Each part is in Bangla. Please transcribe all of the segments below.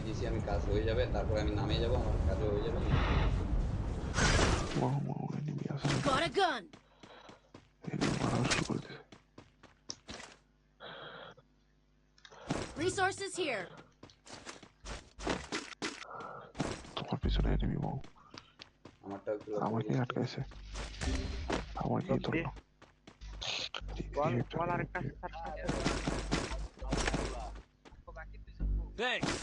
ইনভাইট দিছি আমি, কাজ হয়ে যাবে, তারপরে আমি নামে যাব, আমার কাজও হয়ে যাবে। এনিমি আছে, Got a gun. এনিমি মারা শুরু করে দিয়েছে। Resources here. তোমার পিছনে এনিমি বউ আমারটা একটু আমাকে আটকাইছে, আমাকে ধরলো। বল আরেকটা Thanks.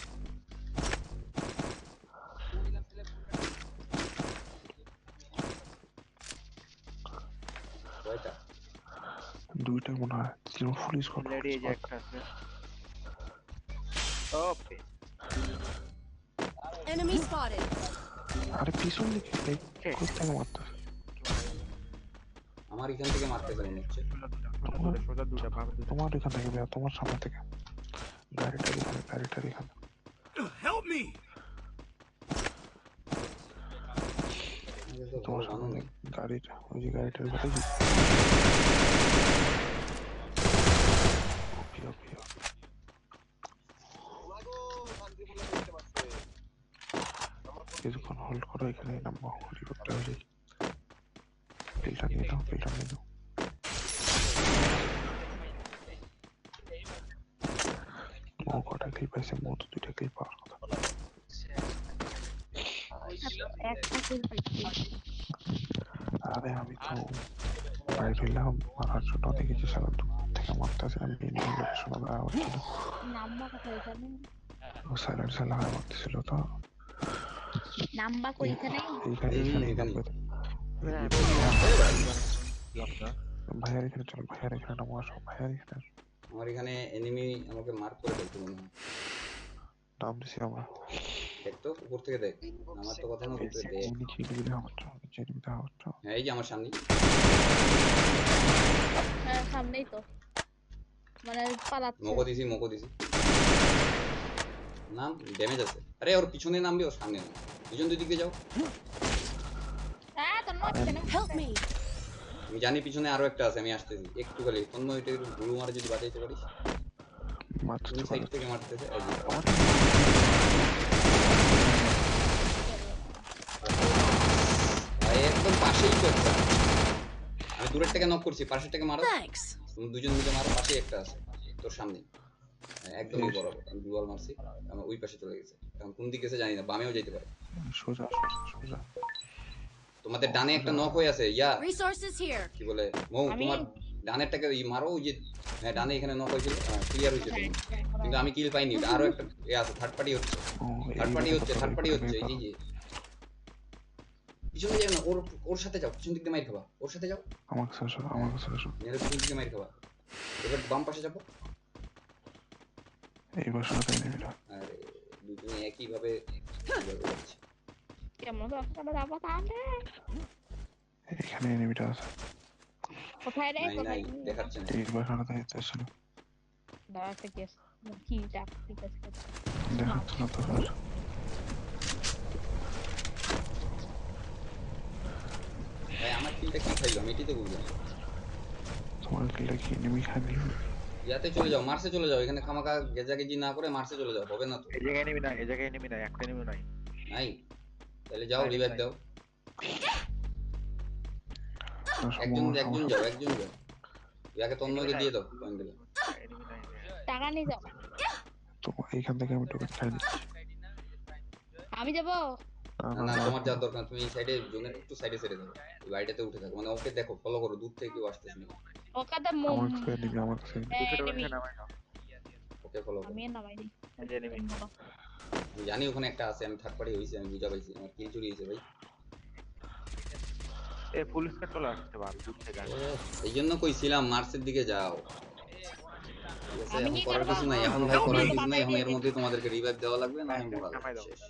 কয়টা? দুইটা মনে হয়, তিন ফুল স্কোয়াড। লেডি এই যে একটা আছে। ওকে Enemy spotted. আরে পিছন দিকে কোথায় মারতেছে? আমার এখান থেকে মারতেছে মনে হচ্ছে। সোজা দুটা ভাগ দুটা। তোমার এখান থেকে ভাইয়া, তোমার সামনে থেকে। গাড়িটার এখানে। Help me. তোমার সামনে গাড়িটা, ওই যে গাড়িটার ভিতরে কিছুক্ষণ হোল্ড করো, এখানে নামবো, হেলিকপ্টার হয়ে যাই। পিলটা নিয়ে দাও। মো কটা ক্লিপ পাইছে? মো তো দুইটা ক্লিপ পাওয়ার কথা। আরে আমি তো বাইরে হইলাম মারার জন্য, দেখেছি সারা দূর থেকে মারতেছে। আমি লোকেশন ও সাইলেন্সার লাগায় মারতেছিল তো। নাম্বা কইখানে ভাইয়ার এখানে চলো, ভাইয়ার এখানে নামো, আসো ভাইয়ার এখানে। আমার এখানে এনিমি আমাকে মার্ক করে ফেলছে মনে হয়। নাম দিছি আমরা। দেখতো উপর থেকে দেখ, আমার তো কথা না, উপর থেকে দেখ। হ্যাঁ এই যে আমার সামনে। হ্যাঁ সামনেই তো, মানে পালাচ্ছে। মোকো দিছি নাম, ড্যামেজ আছে। আরে ওর পিছনে নামবি, ওর সামনে নাম, পিছন দুই দিকে যাও। হ্যাঁ তন্ময় কেন Help me. আমি জানি পিছনে আরো একটা আছে, আমি আসতেছি একটু খালি। তন্ময় এটা একটু গুরু মারে যদি বাঁচাইতে পারিস। কোন সাইড থেকে মারতেছে? এই যে ভাই একদম পাশেই তো একটা। আমি দূরের থেকে নক করছি, পাশের থেকে মারো। Thanks. তুমি দুজন মিলে মারো, পাশেই একটা আছে তোর সামনে, একদমই বরাবর। আমি দুয়াল মারছি, আমার ওই পাশে চলে গেছে। এখন কোন দিকে গেছে জানি না, বামেও যেতে পারে। সোজা। তোমাদের ডানে একটা নক হয়ে আছে। ইয়া Resources here. কি বলে মৌ, তোমার ডানেরটাকে মারো। ওই যে হ্যাঁ ডানে এখানে নক হয়েছিল, ক্লিয়ার হয়েছে তুমি। কিন্তু আমি কিল পাইনি, আরো একটা আছে, থার্ড পার্টি হচ্ছে। এই যে পিছনে যাও না, ওর সাথে যাও, পিছন দিক দিয়ে মাইর খাবা, ওর সাথে যাও। আমার কাছে আসো। মেরে পিছন দিকে মাইর খাবা। এবার বাম পাশে যাবো। এইবার সাথে এনিমিটা। আরে দুজনে একই ভাবে যাচ্ছে। কেমন আপনারা যাবো তাহলে? এখানে এনিমিটা আছে। কোথায় রে? নাই দেখাচ্ছে না। এইবার সাথে আসছে। দাঁড়া একটা কেস কি ডাক ঠিক আছে। দেখাচ্ছে না তো। ভাই আমার কিলটা কি খাইলো আমি এটাই তো বুঝলাম। তোমার কিলটা কি এনিমি খাই দিল? ইয়াতে চলে যাও, মার্সে চলে যাও। এখানে খামাকা গেজাগেজি না করে মার্সে চলে যাও, হবে না তো। এই জায়গায় এনিমি নাই, একটা এনিমি নাই। নাই তাহলে যাও, রিভাইভ দাও। একজন যাও। ইয়াকে তন্ময়কে দিয়ে দাও পয়েন্ট দিলে। এনিমি নাই। টাকা নিয়ে যাও। তো এইখান থেকে আমি টোকেন খাই দিচ্ছি। আমি যাব। না তোমার যাওয়ার দরকার, তুমি এই সাইডে জোনের একটু সাইডে ছেড়ে দাও, এই বাড়িটাতে উঠে থাকো। মানে ওকে দেখো, ফলো করো, দূর থেকে কেউ আসতেছে না। ওকাদা আমার কাছে এনিমি। ওকে ফলো করো। আমি নামাইনি। এনিমি আমি জানি ওখানে একটা আছে, আমি থার্ড পার্টি হইছি, আমি বুঝা পাইছি। আমার কিল চুরি হয়েছে ভাই। এ পুলিশ কন্ট্রোল আসছে ভালো দূর থেকে। এই জন্য কইছিলাম মার্সের দিকে যাও। আমি কি করার কিছু নাই এখন ভাই, করার কিছু নাই এখন। এর মধ্যে তোমাদেরকে রিভাইভ দেওয়া লাগবে, না আমি মোরা নামাই দাও। শেষ।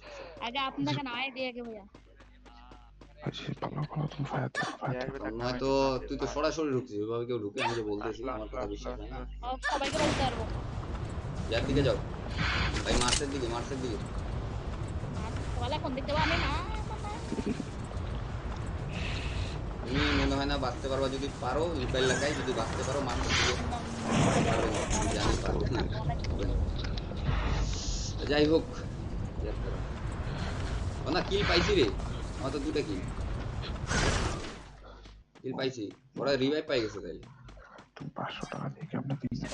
আগে আপনাকে নামাই দিয়ে আগে ভাইয়া। আচ্ছা পালা তুমি ফায়ার দাও। নয়তো তুই তো সরাসরি ঢুকছিস, ওইভাবে কেউ ঢুকে? আমি যে বলতেছি আমার কথা বিশ্বাস হয় না। সবাইকে বলতে পারবো। যার দিকে যাও ভাই, মার্সের দিকে। বলা কোন দিকে যাবো? আমি না তুমি মনে হয় না বাঁচতে পারবা। যদি পারো লিপাইল লাগাই, যদি বাঁচতে পারো মার্সের দিকে পারবে না। আমি জানি পারবে না। যাই হোক ও না কিল পাইছি রে, আমার তো দুটো কিল পাইছি, ওরা রিভাইভ পাই গেছে তাইলে। তুমি 500 টাকা দিয়ে কেমনে কিনবে?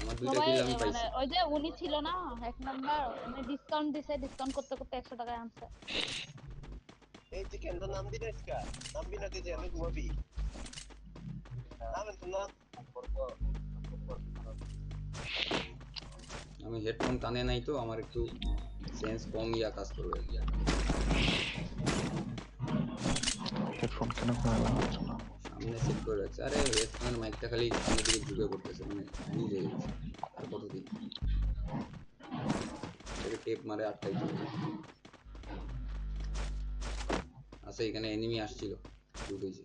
আমার দুটো সবাই কিল আমি মানে পাইছি। ওই যে উনি ছিল না এক নাম্বার, উনি ডিসকাউন্ট দিছে, ডিসকাউন্ট করতে করতে 100 টাকায় আনছে। এই চিকেনটা নাম দিলে ইসকা নাম বিনা দিতে আমি ঘুমাবি নাম তো না আমি হেডফোন কানে নাই তো, আমার একটু সেন্স কম কাজ করবে। হেডফোন কেন করে লাগাচ্ছ না? সামনে সেট করে রাখছে। আরে হেডফোনের মাইকটা খালি সামনের দিকে ঝুঁকে পড়তেছে, মানে নিয়ে গেছে। আর কতদিন টেপ মারে আটকাইতে হবে। আচ্ছা এখানে এনিমি আসছিল, লুট হয়েছে,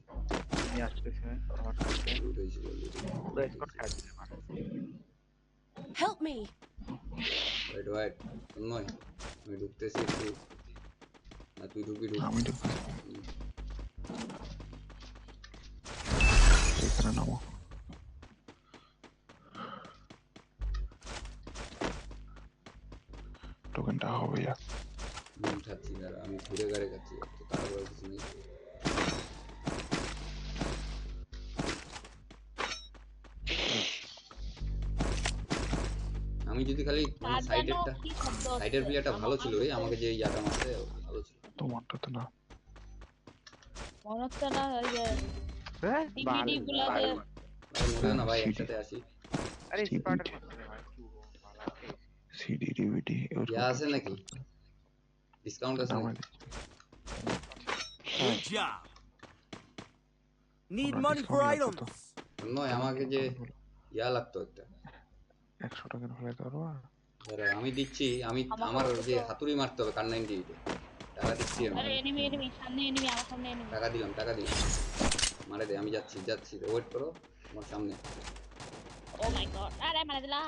নিয়ে আসতেছে আমার কাছে লুট হয়েছিল, পুরো স্কট খাই দিছে মানে Help me. ওয়েট নয়, আমি ঢুকতেছি একটু, না তুই ঢুকবি ঢুক। আমি তো এখানে নামো। টোকেনটা হবে ইয়া খাচ্ছি দাঁড়া, আমি ঘুরে গাড়ি খাচ্ছি, তো তারপরে কিছু নেই। আমি যদি খালি আর জানো সাইডেরটা, কি শব্দ সাইডের হচ্ছে? প্লেয়ারটা ভালো ছিল রে, আমার আমাকে যে ইয়াটা মারছে ভালো ছিল। তোমারটা তো না। মনে হচ্ছে না ওই যে হ্যাঁ ডিভিডি গুলা যে ভাই মরে না ভাই, একসাথে আসি। আরে স্পার্টার মারছে ভাই কি ভালো আছে সিডি ডিভিডি ইয়া আছে নাকি, ডিসকাউন্ট আছে নাকি? Good job. Need Alright, money it's for only items. নয় আমাকে যে ইয়া লাগতো একটা। 100 টাকা ফেলে দাও। দাঁড়া, আমি দিচ্ছি, আমি আমার যে হাতুড়ি মারতে হবে কার 98 টাকা দিচ্ছি আমি। আরে এনিমি সামনে এনিমি, আমার সামনে এনিমি। টাকা দিলাম মারে দে, আমি যাচ্ছি ওয়েট করো আমার সামনে। ও মাই গড, আরে মারা দিলা।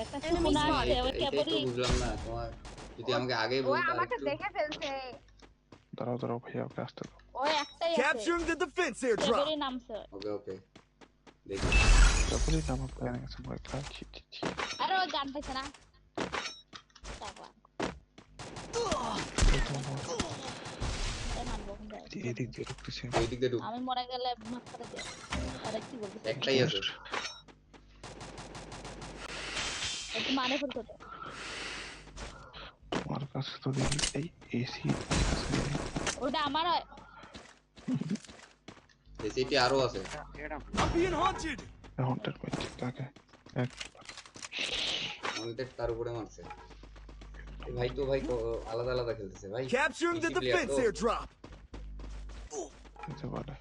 একটা Enemy সুনা আছে spotted. ওই এইটাই তো কেবলই। বুঝলাম না, তোমার যদি আমাকে আগে ও বলতে আমাকে আরেকটু। দেখে ফেলছে। দাঁড়াও ভাইয়া ওকে আসতে দাও। ওই একটাই আছে, Capturing the defense airdrop. কেবলই নামছে। ওকে দেখি। তারপরে আমার প্ল্যান আছে মই কাজ ছি। আরে ওই গান পাইছে না টাকা মানবো কোন জায়গায়? এদিক দিয়ে ঢুকতেছি। ওই দিক দিয়ে ঢুক, আমি মরে গেলে মাফ করে দে। আরে কি বলছিস? একটাই আছে। একটু মানে ফেলতো তো। তোমার কাছে তো দেখি এই এসি আছে। ওটা আমার হয়। এসিটি আরো আছে। এটা I'm being haunted. হন্টেড পাচ্ছি তাকে এক অনেক তার উপরে মারছে। এই ভাই তো আলাদা খেলতেছে ভাই। Capturing the PC player defense তো। airdrop. হতে পারে।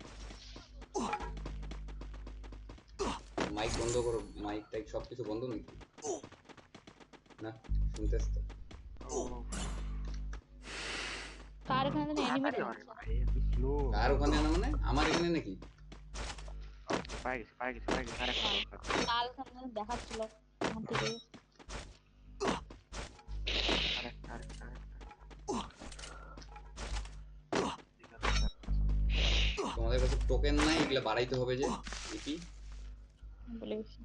মাইক বন্ধ করো, মাইক টাইক সবকিছু বন্ধ নাকি? না শুনতেছ তো? কার এখানে এনিমি আরে ভাই স্লো আর ওখানে না মানে আমার এখানে নাকি? পাই গেছে আরে কাল সামনে দেখাচ্ছিল ওখান থেকে। তোমাদের কাছে টোকেন নাই, এগুলা বাড়াইতে হবে যে ইপি। বলে গেছি।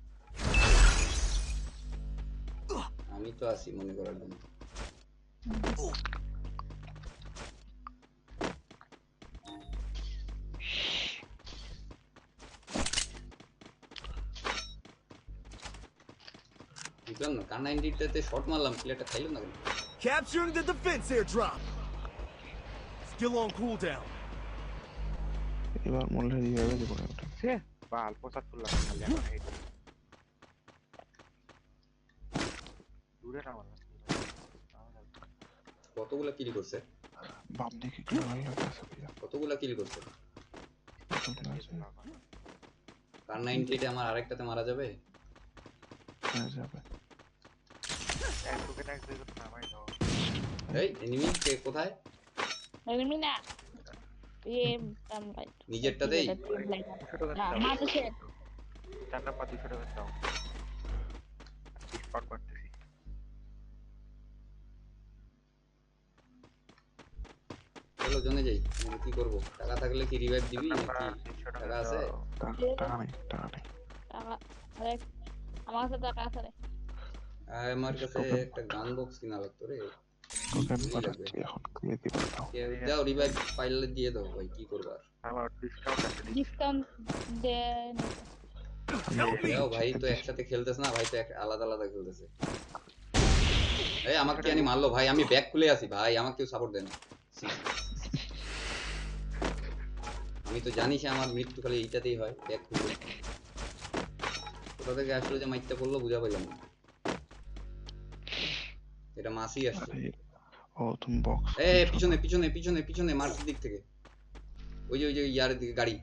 আমি তো আছি মনে করার জন্য। বুঝলাম না, কার 90টাতে শট মারলাম, প্লেয়ারটা খাইলো না কেন? Capturing the defense airdrop. Still on cooldown. এবার মনে রিভাইভে দিব না ওটা। সে বাল 75 লাখ খালি আমার হেড দূরে না মারলাম কতগুলা কিল করছে? বাম দিকে কি ভালো লাগছে ভাইয়া। কতগুলা কিল করছে? কতগুলো আছে? কার 98 আমার আরেকটাতে মারা যাবে? হয়ে যাবে। এক টোকেন এক দুই না ভাই দাও এই এনিমি কে কোথায়? এনিমি না ये राइट নিজেরটাতেই না মাঝে 4 নাম্বার 200 টাকা দাও স্পট করতেছি চলো জনে যাই। আমি কি করব? টাকা থাকলে কি রিভাইভ দিবি নাকি? 200 টাকা টাকা আছে? টাকা নেই। টাকা আরে আমার কাছে টাকা আছে রে আমার কাছে তোকে একটা গান বক্স কিনা লাগতো রে। তোকে আমি বুঝি লাগবে। পাঠাচ্ছি এখন দিয়ে দিবে দাও। দাও রিভাইভ পাইলে দিয়ে দাও ভাই, কি করবার। আমার ডিসকাউন্ট আছে ডিসকাউন্ট দেয় নাকি? Help me! দাও ভাই, তো একসাথে খেলতেছ না ভাই, তো আলাদা আলাদা খেলতেছে। এই আমাকে কি আনি মারলো ভাই, আমি ব্যাগ খুলে আছি ভাই, আমাকে কেউ সাপোর্ট দেন। আমি তো জানি সে আমার মৃত্যু খালি এইটাতেই হয়, ব্যাগ খুলে। কোথা থেকে আসলো যে মাইকটা করলো বুঝা পাইলাম না। এটা মাসি আসছে। আরে ও তুমি বক্স এ পিছনে পিছনে পিছনে পিছনে মার্চ দিক থেকে, ওই যে ইয়ারের দিকে গাড়ি।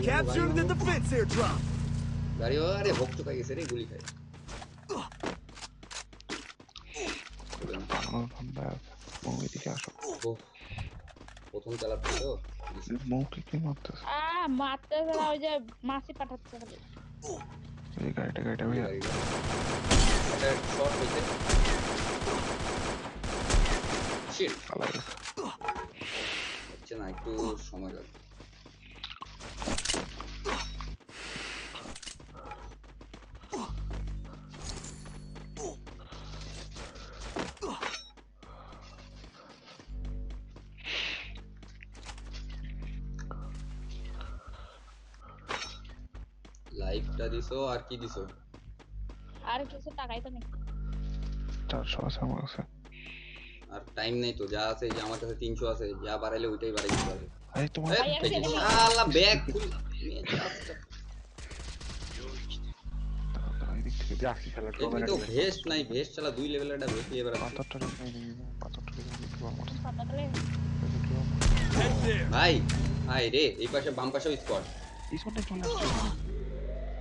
Capture the defense airdrop! গাড়ি আরে ভক্ত পাই গেছে রে, গুলি খায়। বাংলা ঠান্ডা মুভি দিকে আসো। ওহ, প্রথম চালাচ্ছি তো। মৌকে কি মারতেছে? মারতে না, ওই যে মাসি পাঠাচ্ছে খালি। এই গাড়িটা এই ভাইয়া গাড়িটা। এটা শর্ট হইছে। শিট, পালা গেছে। হচ্ছে না, একটু সময় লাগবে। লাইভটা দিছো আর কি দিছো? আর কিছু টাকাই তো নেই। 400 আছে আমার কাছে। আর টাইম নেই তো, যা আছে, যে আমার কাছে 300 আছে, যা বাড়াইলে ওইটাই বাড়াই দিতে হবে। এই তোমার ভাই, একটা enemy। শালা ব্যাগ খুল। এদিক থেকে যাচ্ছি শালা এমনি তো ভেস্ট নাই, ভেস্ট চালা 2 লেভেলের একটা ভেস্ট এবার আছে। পাথরটা রেখে নিবি, পাথরটা রেখে নিবি কি বল মারছে। পাতালে Head there! ভাই ভাই রে, এই পাশে বাম পাশেও স্কোয়াড, পিছনে চলে আসছে।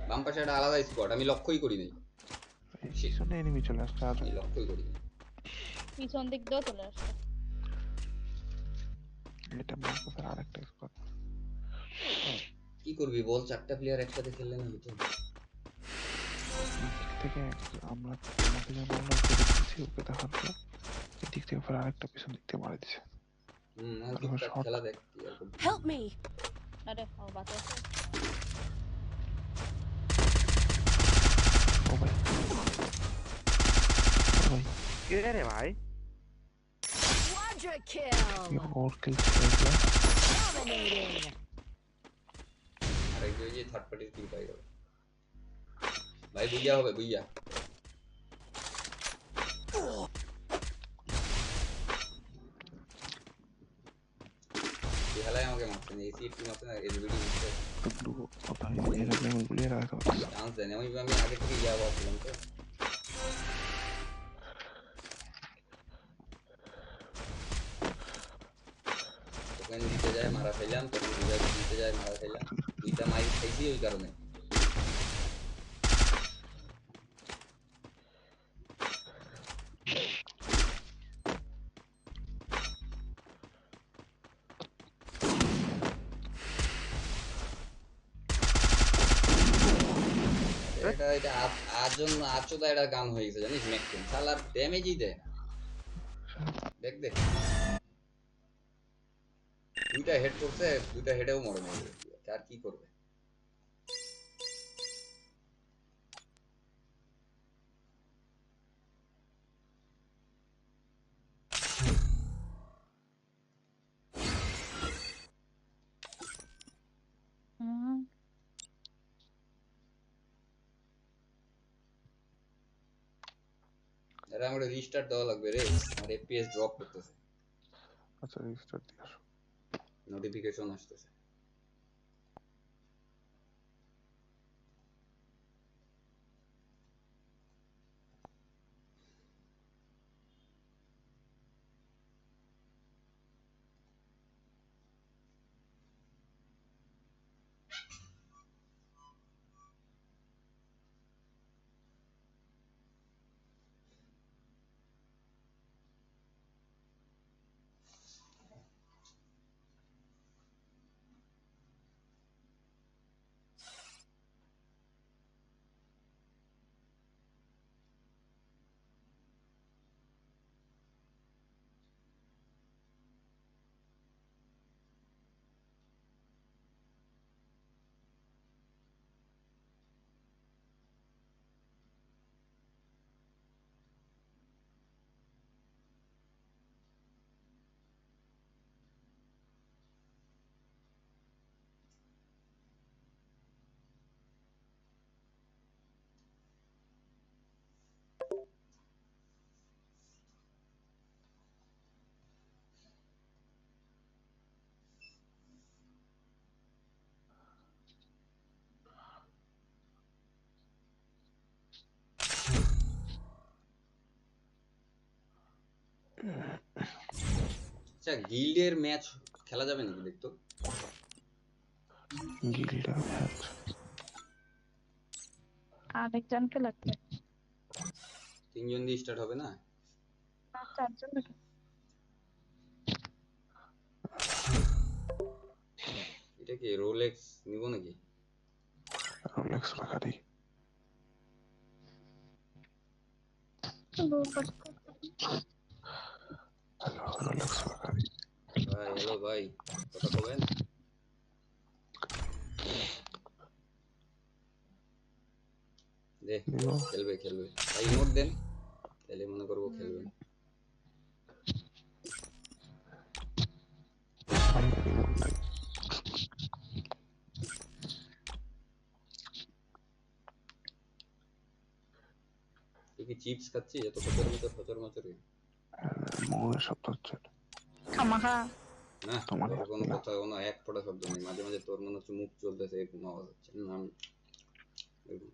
বাম পাশে একটা আলাদা স্কোয়াড, আমি লক্ষ্যই করি নাই। পিছনে এনিমি চলে আসছে আজ। আমি লক্ষ্যই করি নাই। পিছন দিক দিয়েও চলে আসছে। এটা মারতে আরেকটা স্কোয়াড। কি করবি বল, 4টা প্লেয়ার একসাথে খেললে না হতো। এদিক থেকে আমরা আমাকে যে মারলো ওকে দেখতেছি, ওকে দেখার পর এদিক থেকে ফের আরেকটা পিছন দিক থেকে মারা দিছে। আর কি তারপর শর্ট খেলা দেখ কি আর করবি। Help me! আরে ও বাঁচা আছে। ও ভাই কে রে ভাই? Quadra kill! ওর কিল ছিল এটা। Dominating! আরেক যে থার্ড পার্টির কিল পাই গেল ভাই, বুইয়া হবে বুইয়া। খেলায় আমাকে মারছেন, এসি একটু মারছেন, এসবিডি মারছে, টুকটু ভাই এর আগে আমি গুলিয়ে রাখতে পারছি। চান্স দেন। আমি আগে থেকে ইয়া বলছিলাম তো। টোকেন দিতে যায় মারা খাইলাম, তখন দিতে যায় মারা খাইলাম, দুইটা মাইক খাইছি ওই কারণে। এটা আচোদা একটা গান হয়ে গেছে জানিস, ম্যাকটেন শালার ড্যামেজই দেয় না। দেখ দেখ, দুইটা হেড করছে, দুইটা হেডেও মরে না, আর কি করবে। হুম। এটা আমার রিস্টার্ট দেওয়া লাগবে রে, আমার এফপিএস ড্রপ করতেছে, আচ্ছা রেজিস্টার দিয়ে আসো। নোটিফিকেশন আসতেছে। আচ্ছা গিল্ডের ম্যাচ খেলা যাবে নাকি দেখতো? গিল্ডের ম্যাচ আরেকজনকে লাগবে। 3 জন দিয়ে স্টার্ট হবে না? না, 4 জন নাকি? এটা কি রোলেক্স নিব নাকি? রোলেক্স বাকারি হ্যালো রোলেক্স বাকারি ভাই হ্যালো ভাই, কথা কবেন? দে নিব খেলবে খেলবে ভাই, ইমোট দেন তাহলে মনে করবো খেলবেন। ভাই নিব নাই তুই কি চিপস খাচ্ছিস এত ফচর মচর ফচর মচরে? মনের শব্দ হচ্ছে খামাখা। না তোমার তোর কোনো না। কথা কোনো এক ফোঁটা শব্দ নেই, মাঝে মাঝে তোর মনে হচ্ছে মুখ চলতেছে এরকম আওয়াজ হচ্ছে না এরকম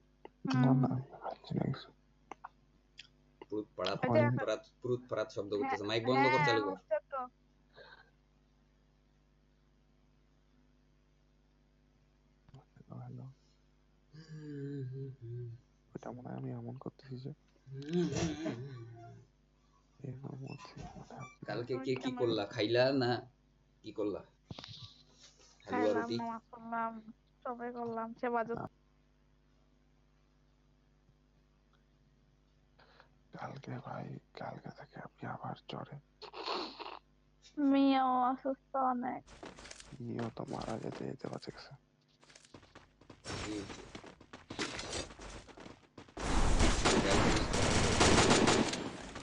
না না খাচ্ছি না কিছু। পুরুত পাড়াত ওই যে পুরুত পাড়াত শব্দ হ্যাঁ, করতেছে, মাইক বন্ধ কর, চালু কর। হচ্ছে তো। হ্যালো ওইটা মনে হয় আমি এমন করতেছি যে এরকম করছি কালকে কে কি করলা, খাইলা না কি করলা? হালুয়া খাইলাম, রুটি? নামাজ পড়লাম, সবাই করলাম, সেবাজত। কালকে ভাই কালকে থেকে আমি আবার জ্বরে মেয়েও অসুস্থ অনেক। নিয়েও তো মারা যেতে যেতে বাঁচে গেছে কি হয়েছে?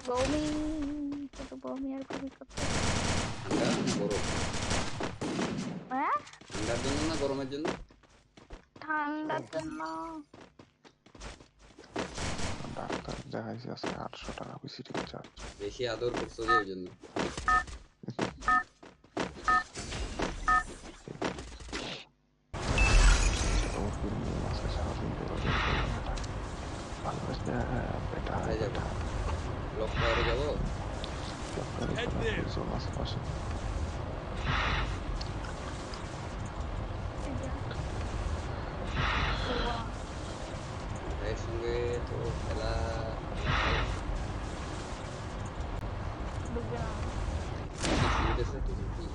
বমি, শুধু বমি আর বমি করতে। ঠান্ডা না গরম? হ্যাঁ, ঠান্ডার জন্য না গরমের জন্য? ঠান্ডার জন্য। ডাক্তার দেখাইছি আজকে 800 টাকা ভিজিটিং চার্জ বেশি আদর করছো যে ওই জন্য। ওর কিন্তু আজকে সারাদিন দৌড়াদৌড়ি করলাম ভালোবাসলে বেটা কোথায় যাবো? বেটা ব্লক টাওয়ারে যাবো? ডক্টরের Head কোনো there. কিছু আশেপাশে ভাইয়ের সঙ্গে তো খেলা ঢুকবে না। শুনতেছে তো কি?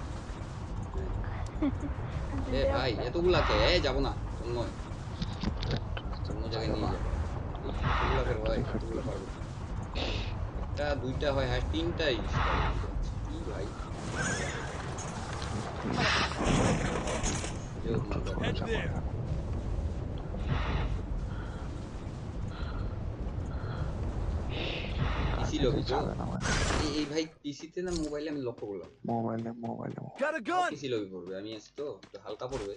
এ ভাই এতগুলা কে? এ যাবো না তন্ময়, অন্য জায়গায় নিয়ে যাবো। এতগুলা কে ভাই, এতগুলা পারবো না। একটা দুইটা হয় হ্যাঁ তিনটাই কি ভাই? যোগ মারবার। Head there. পিসি লবি তো? যাবে না ভাই এই ভাই পিসিতে না মোবাইলে আমি লক্ষ্য করলাম। মোবাইলে মোবাইলে Got a gun. PC lobby পড়বে, আমি আছি তো একটু হালকা পড়বে।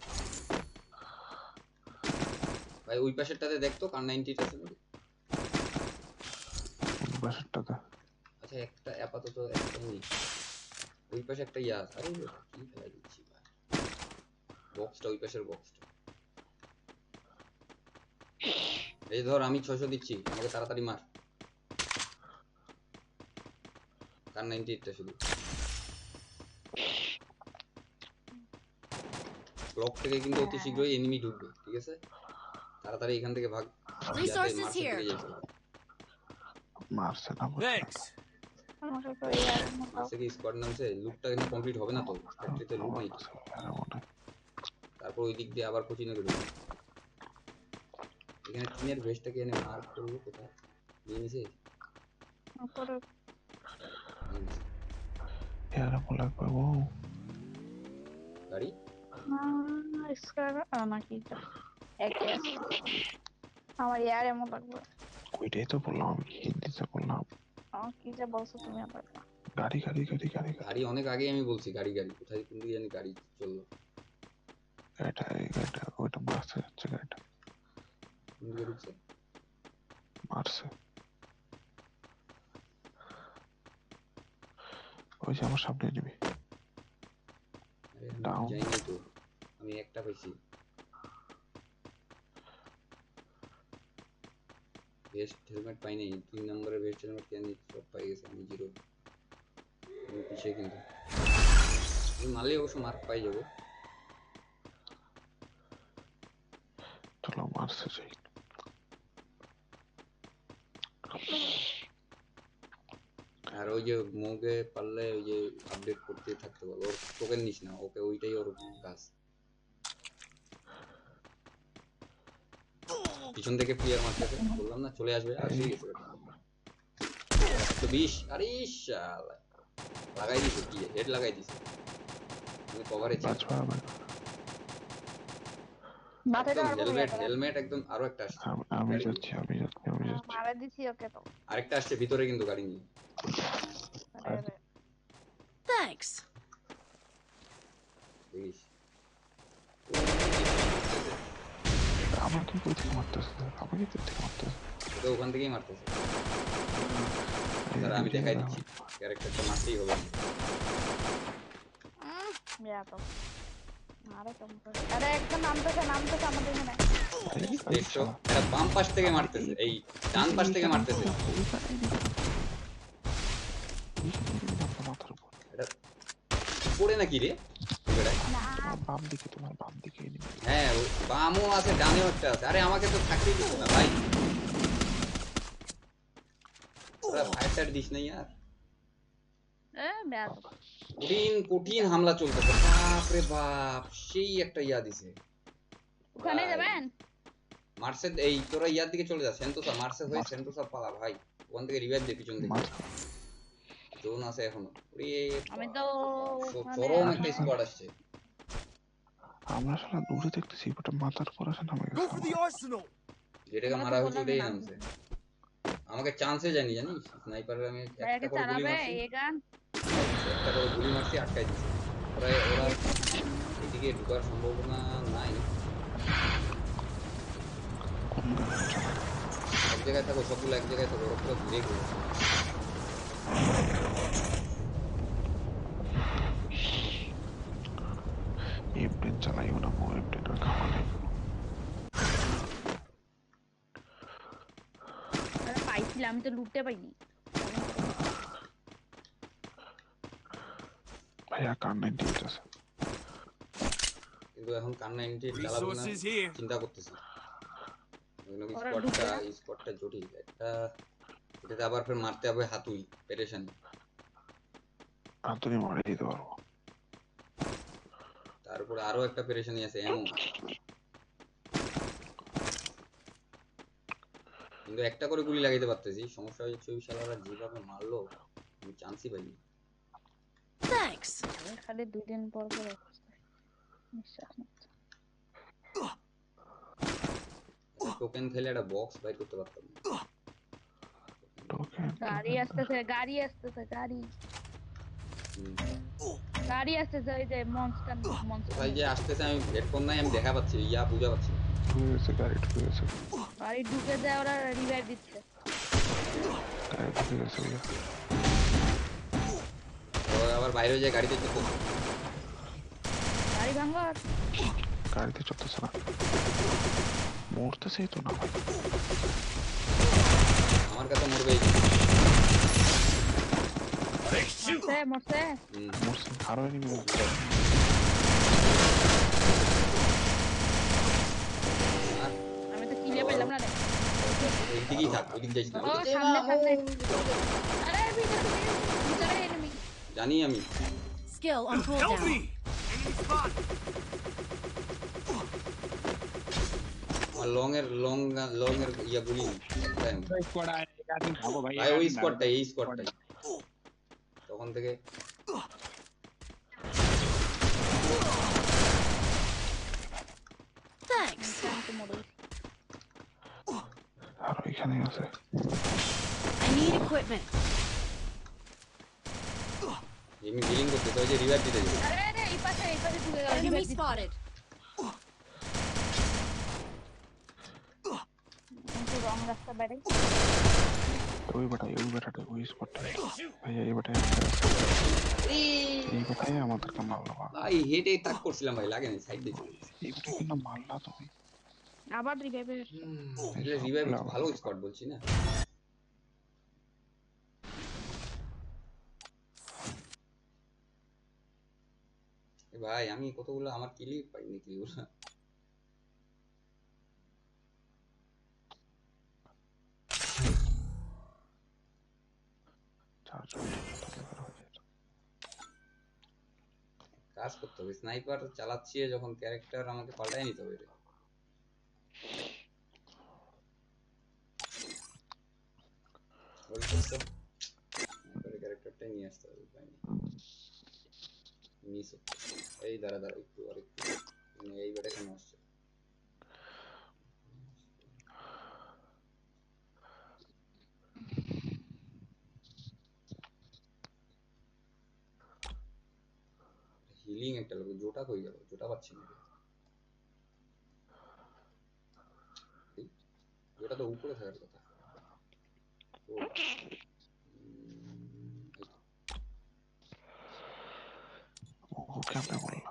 ভাই ওই পাশেরটাতে দেখতো কার 90 আছে নাকি? বাসারটাতে আচ্ছা একটা আপাতত একটা নেই, ওই পাশে একটা ইয়া আছে। আরে কি ফেলাই দিচ্ছি ভাই, বক্সটা ওই পাশের বক্সটা। এই ধর আমি 600 দিচ্ছি, আমাকে তাড়াতাড়ি মার। কার 98টা শুধু ব্লক থেকে কিন্তু অতি শীঘ্রই এনিমি ঢুকবে, ঠিক আছে? তাড়াতাড়ি এখান থেকে ভাগ। Resources মার্সের here. দিকে যাইতে হবে। Thanks. মারছে না আমাকে তো ইয়ার মতো। মার্সে কি স্কোয়াড নামছে? লুটটা কিন্তু কমপ্লিট হবে না তো, ফ্যাক্টরিতে লুট আমার নেই। কাছে আর মনে তারপর ওই দিক দিয়ে আবার কোচিনে ঢুকবে। এখানে টিনের ভেস্টটাকে এনে মার্ক করবো কোথায়? নিয়ে নিছে? উপরে নিয়ে নিছে। এর লাগবে ও গাড়ি স্কার নাকি এটা একই আছে। আমার ইয়ার এমন লাগবে। ওইটাই তো বললাম আমি হিন্দিতে বললাম কি যে বলছো তুমি আবার? গাড়ি গাড়ি গাড়ি গাড়ি গাড়ি অনেক আগে আমি বলছি গাড়ি গাড়ি কোথায় কোন দিকে জানি গাড়ি চললো। এটা এটা ওইটা মারছে যাচ্ছে গাড়িটা কোন দিকে ঢুকছে? মারছে ওই যে আমার সামনে নিবি আরে আমি Down. যাই নাই তো, আমি একটা পাইছি। বেস্ট হেলমেট পাই নাই, 3 নম্বরের বেস্ট হেলমেট কেন সব পাই গেছে, আমি জিরো। আমি পিছিয়ে কিন্তু তুমি মারলে অবশ্য মার্ক পাই যাবো। চলো মারছে যাই। আর ওই যে মুগে পারলে ওই যে আপডেট করতে থাকতে পারবো, ওর টোকেন নিস না, ওকে ওইটাই ওর কাজ। পিছন থেকে প্লেয়ার মারতেছে, বললাম না চলে আসবে, আসে গেছে। 120, আরে শালা লাগাই দিছে, কি হেড লাগাই দিছে। তুমি কভারে ছিল, বাঁচবা আমার। মাথাটা আর হেলমেট হেলমেট একদম। আরো একটা আসছে, আমি যাচ্ছি আমি যাচ্ছি আমি যাচ্ছি। মারা দিছি ওকে তো। আরেকটা আসছে ভিতরে কিন্তু গাড়ি নিয়ে। আরে Thanks. দেখিস আমাকে কই থেকে মারতেছে? আমাকে কই থেকে মারতেছে? ওকে ওখান থেকেই মারতেছে। স্যার আমি দেখাই দিচ্ছি, ক্যারেক্টারটা মারতেই হবে। ইয়া তো আরে কম করে। আরে একজন নামতেছে আমাদের এখানে। দেখছো এটা বাম পাশ থেকে মারতেছে, এই ডান পাশ থেকে মারতেছে। মাথার উপর। এটা পড়ে নাকি রে বেড়ায়? তোমার বাম দিকে, তোমার বাম দিকে enemy। হ্যাঁ ওই বামও আছে ডানেও একটা আছে। আরে আমাকে তো থাকতেই দিচ্ছে না ভাই, তোরা ফায়ার দিস নাই আর। ব্যাস কঠিন কঠিন হামলা চলতেছে, বাপ রে বাপ, সেই একটা ইয়া দিছে। ওখানে ভাই, যাবেন? মার্সের এই তোরা ইয়ার দিকে চলে যা, সেন্টোসা মার্সের হয়ে সেন্টোসা পালা ভাই, ওখান থেকে রিভাইভ দে পিছন থেকে। জোন আছে এখনো। ওরে আমি তো চরম একটা স্কোয়াড আসছে। আমরা শালা দূরে দেখতেছি, ওটা মাথার উপর আসে নামে Go গেছে for আমার। the arsenal. যেটাকে মারা হয়েছে ওটাই নামছে। আমাকে চান্সে জানি জানিস, স্নাইপারের আমি একটা করে গুলি মারছি, একটা করে গুলি মারছি, আটকাই দিচ্ছে। ওরা এদিকে ঢুকার সম্ভাবনা নাই। এক জায়গায় থাকো, সবগুলো এক জায়গায় থাকো, ওরা পুরো ঘুরে ঘুরে। এমটেন চালাইও না, মোর এমটেন আর খাওয়া নেই। পাইছিলাম, আমি তো লুটতে পাইনি। ভাইয়া কার 98 আছে? কিন্তু এখন কান্না ইনটি চালাবো না Resources here. চিন্তা করতেছি। ওরা ঢুকে না? স্কোয়াডটা জটিল একটা, এটাতে আবার ফের মারতে হবে হাতুই, পেরেশানি। আন্তনি মারে দিতে পারবো। তারপরে আরো একটা পেরেশানি আছে এমন, কিন্তু একটা করে গুলি লাগাইতে পারতেছি। সমস্যা হচ্ছে ওই শালারা যেভাবে মারলো আমি চান্সই পাইনি। Thanks. খালি 2 দিন পর পর নিঃশ্বাস নিচ্ছে। টোকেন খেলে একটা বক্স বাইর করতে পারতাম না। টোকেন গাড়ি আসতেছে গাড়ি আসতেছে, ওই যে মনস্টার কোথায় যে আসতেছে আমি হেডফোন নাই, আমি দেখা পাচ্ছি, ইয়া বুঝা পাচ্ছি। ঢুকে গেছে, গাড়ি ঢুকে গেছে, গাড়ি ঢুকে যায়, ওরা রিভাইভ দিচ্ছে। গাড়ি ঢুকে গেছে ভাইয়া। ওরা আবার বাইরে যায় গাড়িতে চলতে। গাড়ি ভাঙো। গাড়িতে চলতেছে না, মরতেছেই তো না ভাই। আমার কাছে মরবে এই। মরছে মরছে, আরো এনিমি। আর আমি তো কিলে পেলাম না রে। ওই দিকেই থাক, ওই দিক যাইস না। ও সামনে আরে ভিতরে এনিমি। জানি আমি। Skill on Help cooldown. me. Enemy spot. আমার লং এর ইয়া গুলি নেই। ভাই ওই স্কোয়াডটাই, এই স্কোয়াডটাই তখন থেকে। Thanks. আর ওইখানে আছে। I need equipment. এমনি হিলিং করতে তো, ওই যে রিভাইভ দিতে যাবে। আরে আরে এই পাশে ঢুকে গেল। Enemy spotted. কিন্তু রং রাস্তা বাইরে। ওই বেটাটা ওই স্পটটাই ভাইয়া, এই বেটাই আমাদেরকে মারলো। ভাই হেডে তাক করছিলাম ভাই, লাগে না, সাইড দিয়ে চলে গেছে। এই বেটা কিন্তু মারলা তুমি। আবার রিভাইভ। রিভাইভ ভালো স্কোয়াড বলছি না। এ ভাই আমি কতগুলো আমার কিলি পাইনি কিলগুলো। চারজন থাকলে বের হয়ে যেত। কাজ করতে হবে, স্নাইপার চালাচ্ছি যখন ক্যারেক্টার আমাকে পাল্টাই নিতে হবে রে। স্নাইপারের ক্যারেক্টারটাই নিয়ে আসতে হবে, উপায় নেই। মিস হচ্ছে। এই দাঁড়া দাঁড়া একটু আর একটু, মানে এই বেটা কেন আসছে? হিলিং একটা লোক, জোটা কই গেল? জোটা পাচ্ছি না রে। এই, জোটা তো উপরে থাকার কথা। ও, এই তো। ও কেমনে বললো?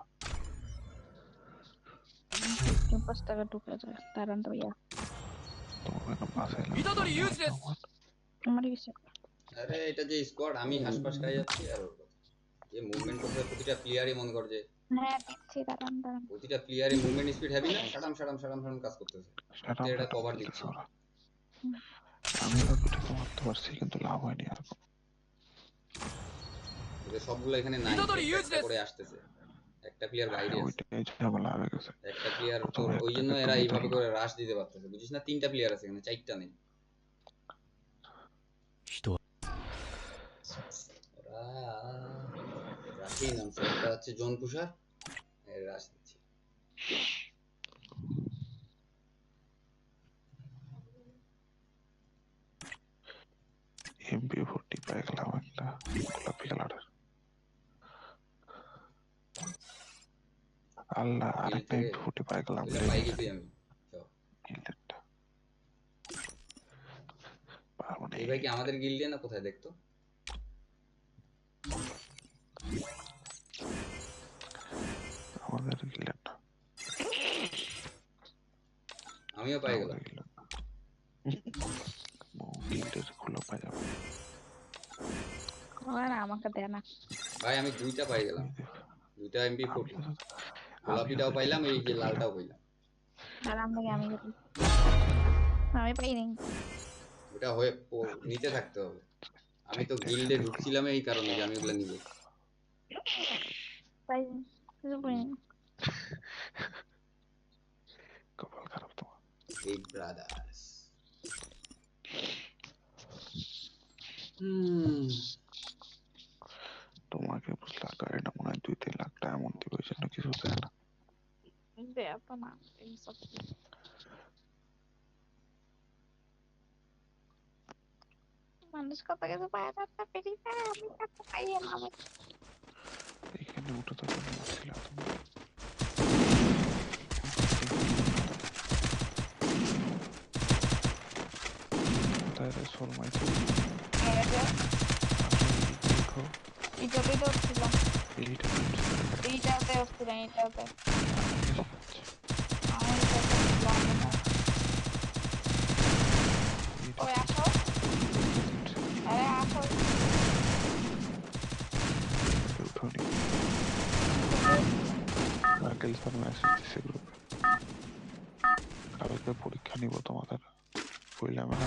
5 টাকা ঢুকে যায় দাঁড়ান তো ইয়া তোমাকে একটা বাসে Itadori useless! আমার কিছু আরে এটা যে স্কোয়াড, আমি হাসপাস খাই যাচ্ছি আর ওর কথা। যে মুভমেন্ট করতে হয় প্রতিটা প্লেয়ারই মনে কর যে হ্যাঁ দিচ্ছি দাঁড়ান দাঁড়ান প্রতিটা প্লেয়ারই মুভমেন্ট স্পিড হ্যাভি না, সাড়াম সাড়াম সাড়াম সাড়াম কাজ করতেছে। সেটা তো এটা কভার দিচ্ছি। ওরা। আমি তো দুটোকে মারতে পারছি কিন্তু লাভ হয়নি আর। ওদের সবগুলো এখানে নাই, Itadori একটা একটা useless! করে আসতেছে। একটা প্লেয়ার বাইরে আছে, ওইটাই ঝামেলা হয়ে গেছে। একটা প্লেয়ার তোর, প্রথমে ওই জন্য একটাকে এরা তুমি এইভাবে ধরলা। করে রাশ দিতে পারতেছে, বুঝিস না? 3টা প্লেয়ার আছে এখানে, 4টা নেই। ওরা রাশেই নামছে, একটা হচ্ছে জোন পুষার, এর রাশ দিচ্ছে। MP40 পাই গেলাম একটা গোলাপি কালারের। আল্লাহ গিল আরেকটা থেকে MP40 পাই গেলাম। ওইটা পাই গেছি আমি। চল। গিল্ডেরটা পারবো না। এই ভাই কি আমাদের গিল্ডে না কোথায় দেখতো? আমাদের গিল্ডেরটা। আমিও পাই গেলাম। গিল্ডের খুলে পাই যাবে। আর আমাকে দেয় না ভাই আমি 2টা পাই গেলাম, 2টা MP40, আমিও গোলাপিটাও পাইলাম, এই যে লালটাও পাইলাম। দাঁড়ান থেকে আমি পাইনি ওটা হয়ে নিতে থাকতে হবে। আমি তো গিল্ডে ঢুকছিলাম এই কারণে যে আমি ওগুলা নিব। পাইনি কিছু পাইনি কপাল খারাপ তোমার। Big brothers. তোমাকে বুঝলা গাড়িটা মনে হয় 2-3 লাখ টাকা এমন দিবে, ওই জন্য কিছু দেয় না। দেয় তো না এইসব মানুষ কত কিছু পায় না পেরি পায় আমি কত পাই না আমি এখানে উঠে তো তুমি আসছিলা তুমি। তাহলে সোল মাইছে দেখো এইটাতে তো উঠছিলাম এইটা এইটাতে উঠছিলাম এইটাতে আমার এইটাতে উঠছিলাম ওই আসো আরে আসো উঠোনি রাকেল স্যার মেসেজ দিছে গ্রুপে, কালকে পরীক্ষা নিব তোমাদের কইলাম না।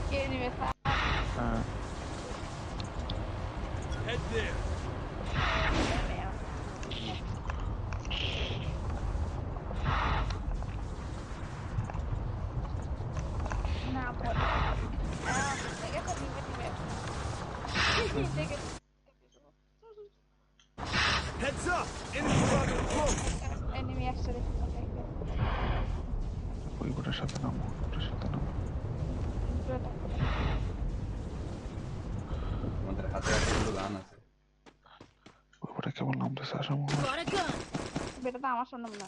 কে নিবে স্যার হ্যাঁ Head there. না পড়ে দেখে তো নিবে নিবে দেখে Heads up! Enemy dropping close! Enemy আসছে দেখে ওই গোটার সাথে নামো, ওটার সাথে নামো। আমাদের হাতে এতগুলো গান আছে। ওই গোটা কেবল নামতেছে আসাম। Got a gun. বেটা তো আমার শুনলাম না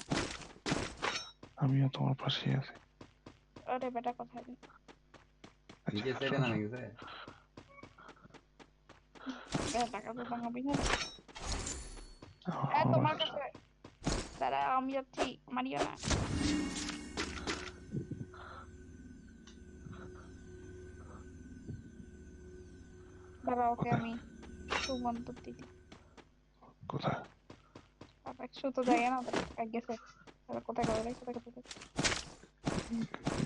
আমিও তোমার পাশেই আছি। ওরে বেটা কোথায় রে নিচে সাইডে নামে গেছে। টাকা তো ভাঙাবি না তোমার কাছে দাঁড়া আমি যাচ্ছি মারিও না দাঁড়া ওকে আমি সুমন্ত দিদি কোথায় একশো তো জায়গা না এক গেছে তাহলে কোথায় গেল কোথায়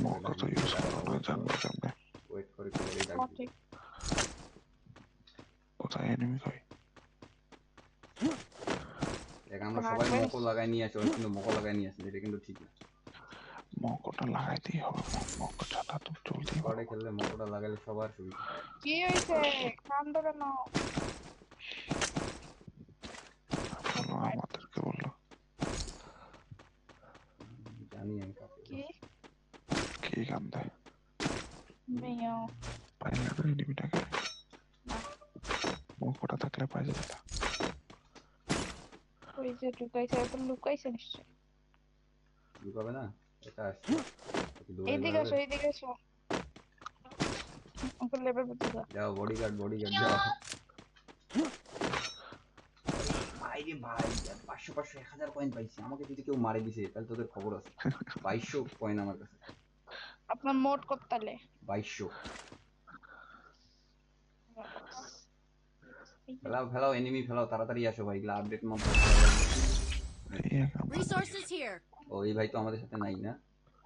মৌকা তো ইউজ করো না, জানবে কেমনে ওয়েট করে করেই আমার ডাকবি। ঠিক কোথায় এনিমি কই? দেখ আমরা সবাই রাখবে। মকো লাগাই নিয়ে আসি, ওই কিন্তু মকো লাগাই নিয়ে আসি, এটা কিন্তু ঠিক না। মৌকাটা লাগাইতেই হবে, মৌকা ছাড়া তো চলতেই পারো। স্কোয়াডে খেললে মকোটা লাগালে সবার সুবিধা। কি হয়েছে কান্দ কেন বলো, আমাদেরকে বললো জানি আমি কাকে কি কি কান্দে? মেয়ে পাইলে তো এনিমিটাকে, মৌকাটা থাকলে পাই যেত। ওই যে ঢুকাইছে তো লুকাইছে নিশ্চয় লুকাবে না, এটা আসছে একটু দৌড়ে এইদিকে আসো বেরোবে। এইদিকে আসো ওকে লেভেল বুঝতে দাও যাও বডিগার্ড যাও। ভাই রে ভাই, 500 1000 কয়েন পাইছি, আমাকে যদি কেউ মারে দিছে তাহলে তোদের খবর আছে। 2200 কয়েন আমার কাছে, আপনার মোট করতালে 2200। ফেলাও ফেলাও এনিমি ফেলাও, তাড়াতাড়ি আসো ভাই, এগুলো আপডেট মত। এই এক আমার Resources here. ও এই ভাই তো আমাদের সাথে নাই না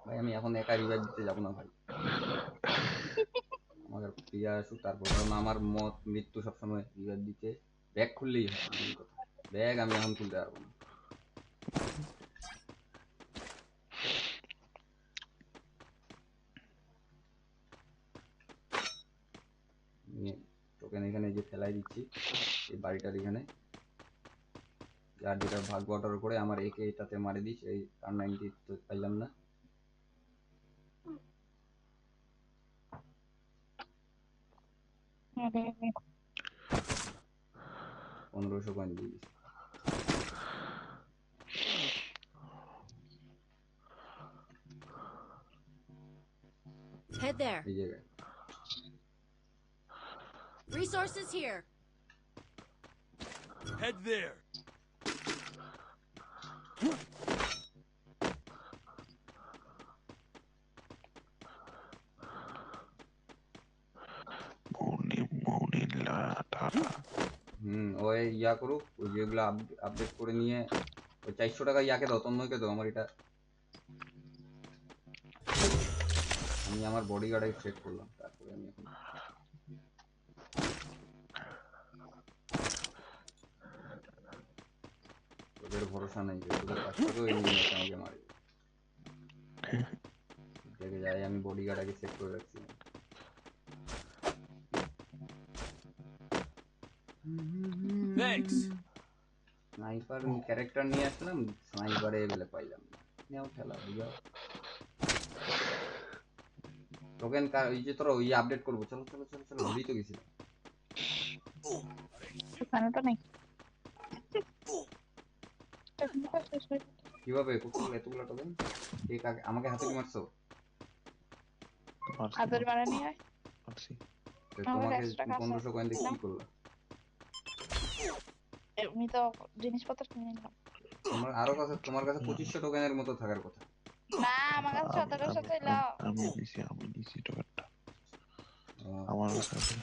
ভাই, আমি এখন একা রিভাইভ দিতে যাবো না ভাই। আমাদের প্রিয়া আসুক তারপর, কারণ আমার মত মৃত্যু সবসময় রিভাইভ দিতে ব্যাগ খুললেই হয়, main কথা। ব্যাগ আমি এখন খুলতে পারবো না। টোকেন এখানে যে ফেলাই দিচ্ছি এই বাড়িটার এখানে, যার যেটা ভাগ্য অর্ডার করে আমার একে এটাতে মারে দিস, এই আর 90 তো পাইলাম না। আরে 1500 কয়েন দিয়ে দিস। Head there. এই জায়গায় Resources here. Head there. মৌনিলা টাটা। ওই ইয়া করুক, ওই যেগুলো আপডেট করে নিয়ে ওই 400 টাকা ইয়াকে দাও, তন্ময়কে দাও আমার এটা। আমি আমার বডিগার্ডে সেট করলাম, তারপরে আমি এখন তোদের ভরসা নেই যে তোদের কাছ থেকেও এনিমি এসে আমাকে মারে। দেখে যাই, আমি বডিগার্ড আগে সেট করে রাখছি। Thanks. স্নাইপার ক্যারেক্টার নিয়ে আসলাম, স্নাইপারে এবেলে পাইলাম না। নেও খেলা বুঝাও। টোকেন ওই যে তোরা ওই আপডেট করবো, চলো চলো চলো চলো, ভুলেই তো গেছিলাম। এখানে তো নেই কিভাবে এতগুলো টোকেন? আমাকে হাতে কি মারছো? আদর বাড়া নিয়ে হয় পারছি। তো আমার তোমাকে 100 টাকা আছে। 1500 কয়েন দিয়ে কি করলো? এমনি তো জিনিসপত্র কিনে নিলাম তোমার কাছে 2500 টোকেনের মতো থাকার কথা। না আমার কাছে 1700 ছিল আমি নিছি টোকেনটা। আহ, আমার কাছে আছে।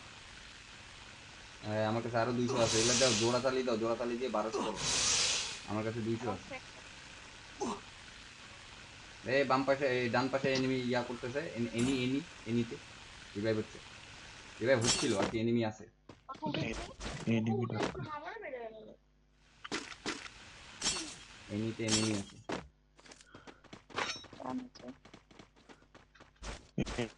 আমার কাছে আরো 200 আছে, এগুলো দাও, জোড়া তালি দিয়ে 1200 করো। আমার কাছে 200 আছে। এই বাম পাশে, এই ডান পাশে এনিমি ইয়া করতেছে, এনিতে রিভাইভ হচ্ছে, রিভাইভ হচ্ছিল আর কি, এনিমি আছে। এনিমি না, এনিতে এনিমি আছে।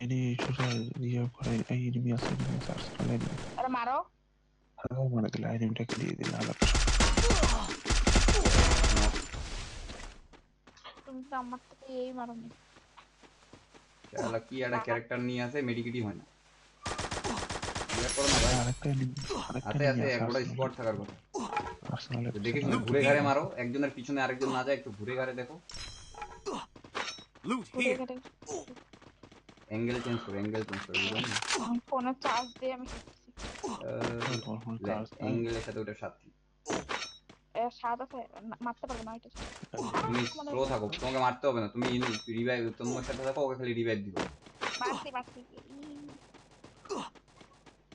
এনি সোজা ইয়ে করে, এই এনিমি আছে আর্সেনাল এনিমি। আরে মারো আরো মারা দিলে এনিমিটাকে দিয়ে দিলে আলাদা। তুমি তো আমার থেকে এই মারোনি শালা কি একটা ক্যারেক্টার নিয়ে আসে, মেডিকেটই হয় না। ইয়া করো না ভাই, আরেকটা এনিমি হাতে হাতে একটা স্পট থাকার কথা। আর্সেনালের তো দেখে শুনে ঘুরে ঘাড়ে মারো, একজনের পিছনে আরেকজন না যায়, একটু ঘুরে ঘাড়ে দেখো। Loot ঘুরে here. ঘুরে অ্যাঙ্গেল চেঞ্জ করো বুঝলেন? আমি ফোনে চার্জ দিয়ে আমি খেলতেছি অ্যাঙ্গেলের সাথে ওটা সাথী। স্বাদ আছে মারতে পারবো না এটা তুমি স্লো থাকো, তোমাকে মারতে হবে না, তুমি রিভাইভ তোমার সাথে থাকো, ওকে খালি রিভাইভ দিবা। মারছি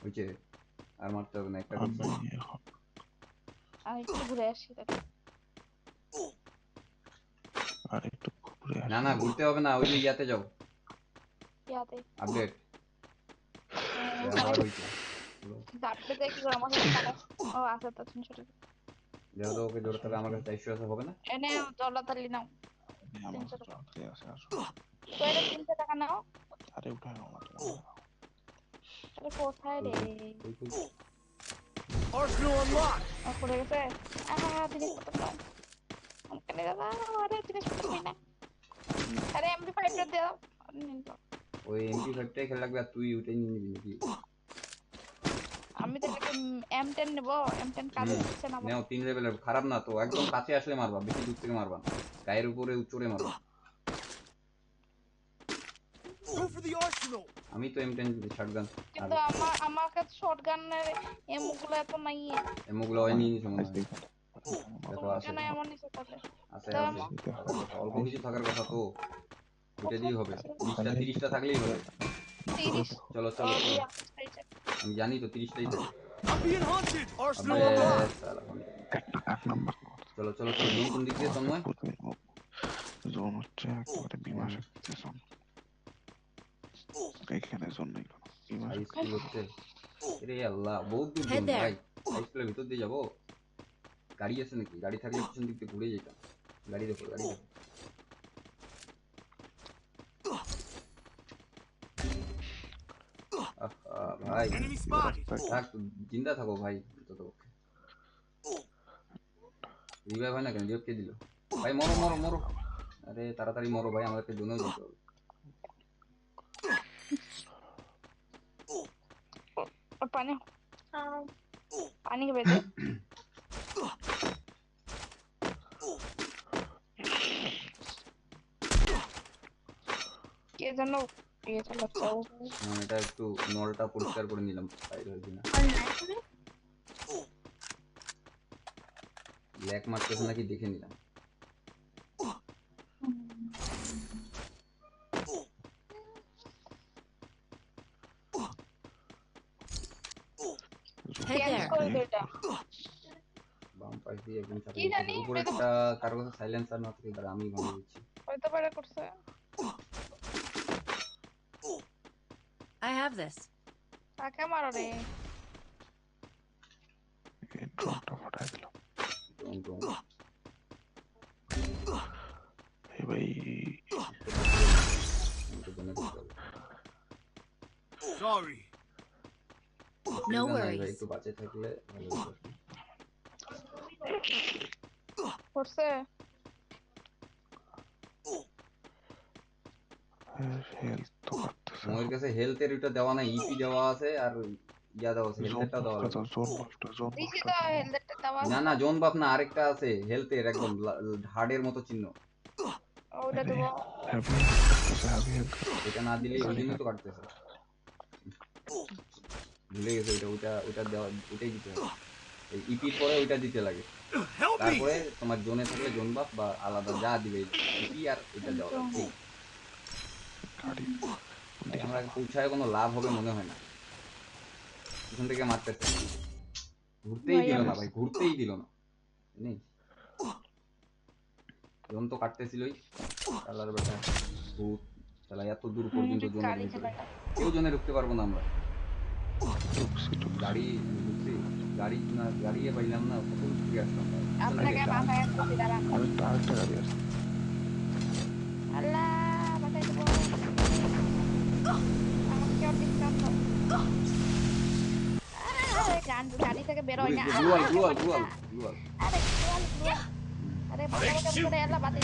বুঝছে? আর মারতে হবে না, একটা আমি এখন আমি একটু ঘুরে আসি দেখো আর একটু ঘুরে না না ঘুরতে হবে না, ওই যে ইয়াতে যাও, ইয়াতে আপডেট আবার হইছে। ডাকতে দেখ কি করে আমার সাথে টাকা ও আছে তো 300 টাকা যেহেতু ওকে জোড়াতে হবে, আমার কাছে 400 আছে, হবে না? এনে জলাতালি নাও আমার 300 টাকা চলতে আছে আসো। তো এটা 300 টাকা নাও আরে উঠায় নাও না তোমার। আরে কোথায় রে ওই কই? Arsenal unlocked. পড়ে গেছে জিনিসপত্র নাও কেন দাদা আরে জিনিসপত্র নেই না আরে MP5 টা দাও ওই MP5টাই খেলা লাগবে, আর তুই ওইটাই নিয়ে নিবি নাকি? আমি তো M10 নেব M10 কাজে দিচ্ছে না আমার নাও 3 লেভেলের, খারাপ না তো, একদম কাছে আসলে মারবা, বেশি দূর থেকে মারবা না, গায়ের উপরে উচ্চরে মারবা। Go for the arsenal. আমি তো M10 শটগান আর কিন্তু আমার কাছে শটগানের এমগুলো এত নাই এমগুলো হয় নিয়ে নিছো মনে হয়। দেখো দেখো আছে কেন এমন নিছে তাহলে আছে আছে, অল্প কিছু থাকার কথা তো, ওইটা দিয়েই হবে, 20টা 30টা থাকলেই হবে। 30 চলো চলো চলো, আমি জানি তো 30টাই থাকে। I'm being hunted. Arsenal আবে unlocked. শালা, এক নাম্বার চলো চলো চলো, জোন কোন দিক দিয়ে তন্ময়? জোন হচ্ছে একেবারে বিমা শক্তি জোন। এখানে জোন নেই কোনো বিমা হাই শক্তি। স্কুল হচ্ছে, আরে আল্লাহ বহুত দূর Head জোন there. ভাই, হাই স্কুলের ভিতর দিয়ে যাবো? গাড়ি আছে নাকি? গাড়ি থাকলে পিছন দিক দিয়ে ঘুরে যেতাম। গাড়ি দেখো গাড়ি দেখো, আহা ভাই Enemy spotted. থাক, জিন্দা থাকো ভাই অন্তত। রিভাইভ হয় না কেন? রিভাইভ কে দিল? ভাই মরো মরো মরো, আরে তাড়াতাড়ি মরো ভাই, আমাদেরকে জোনেও যেতে হবে। पानी पानी के बेटे ये জানো ये তো लगता है এটা একটু নলটা পরিষ্কার করে নিলাম, বাইরে হয়েছে না। ব্ল্যাক মারতেছে নাকি দেখে নিলাম। Head कैंस there. করে দেটা বাম পাশ দিয়ে একদম চাপে কি জানি, উপরে একটা কারো কাছে সাইলেন্সার না থাকে, তারা আমি ভাঙে দিচ্ছি। হয়তো পারে করছে I have this. কাকে মারো রে এই ড্রোনটা ফাটাই দিলাম। ড্রোন ড্রোন এই ভাই আমাকে জোনে করতে হবে। Sorry. No অসুবিধা নাই ভাই, worries. একটু বাঁচে থাকলে ভালো হতো। করছে হেলথ তো করতেছে। আমার কাছে হেলথের ওটা দেওয়া নাই, ইপি দেওয়া আছে আর ইয়া দেওয়া আছে, জোন হেলথেরটা দেওয়া লাগবে। জোন দিছি তো হেলথটা দাও না না জোন বাপ না, আরেকটা আছে হেলথের একদম হার্ডের মতো চিহ্ন, ওটা দেবো হেভি করতেছে হেভি হেলথ। এটা না দিলে ওই জন্য তো কাটতেছে। ভুলে গেছে ওইটা ওইটা ওইটা দেওয়া, ওইটাই দিতে হবে। এই ইপির পরে ওইটা দিতে লাগে, Help me. তারপরে তোমার জোনে থাকলে জোন বাপ বা আলাদা যা দিবে ইপি আর ওইটা দেওয়া লাগে। এই, গাড়ি ভাই, আমরা পৌঁছায় কোনো লাভ হবে মনে হয় না, পিছন থেকে মারতেছে, ঘুরতেই দিল না ভাই, ঘুরতেই দিল না। নেই জোন তো কাটতেছিলই, কালার বেটা ভূত শালা, এত দূর পর্যন্ত জোনে গাড়ি ঢুকবে, চালাটা কেউ জোনে ঢুকতে পারবো না আমরা। ঢুকছি গাড়ি ঢুকছি, গাড়ি না গাড়িয়ে পাইলাম না, কত দূর থেকে আসলাম ভাই। পিছন আপনাকে থেকে একটা মাথায় আসছে দাঁড়ান আরেকটা গাড়ি আছে। আল্লাহ বাঁচাই দেবো আমাকে আর ডিসকাউন্ট দাও আরে গাড়ি থেকে বের হয় না গ্লুয়াল গ্লুয়াল গ্লুয়াল গ্লুয়াল আরে আরে বাঁচা করে আল্লাহ বাঁচাই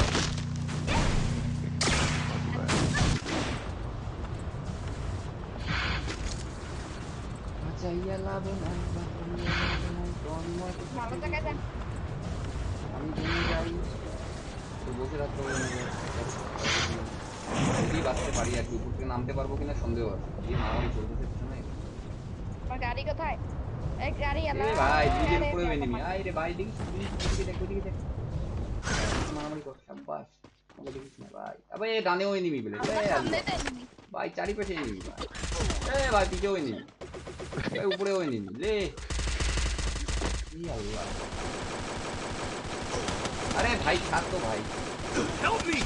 ভালো জায়গায় যান আমি জেনে যাই তো বসে থাকতে হবে না, যদি বাঁচতে পারি আর কি, উপর থেকে নামতে পারবো কিনা সন্দেহ আছে, এই মারামারি চলতেছে পিছনে। আমার গাড়ি কোথায় এই গাড়ি এ আল্লাহ ভাই দুইজন উপরে এনিমি, আই রে ভাই দেখিস ওদিকে দেখ ওদিকে দেখ, মারামারি কর শাবাশ, আমাকে দেখিস না ভাই। আবে ডানেও এনিমি বলে, এ আল্লাহ ভাই, চারিপাশে এনিমি ভাই, এ ভাই পিছেও এনিমি ভাই, উপরেও এনিমি লে, ই আল্লাহ। আরে ভাই ছাড় তো ভাই, Help me!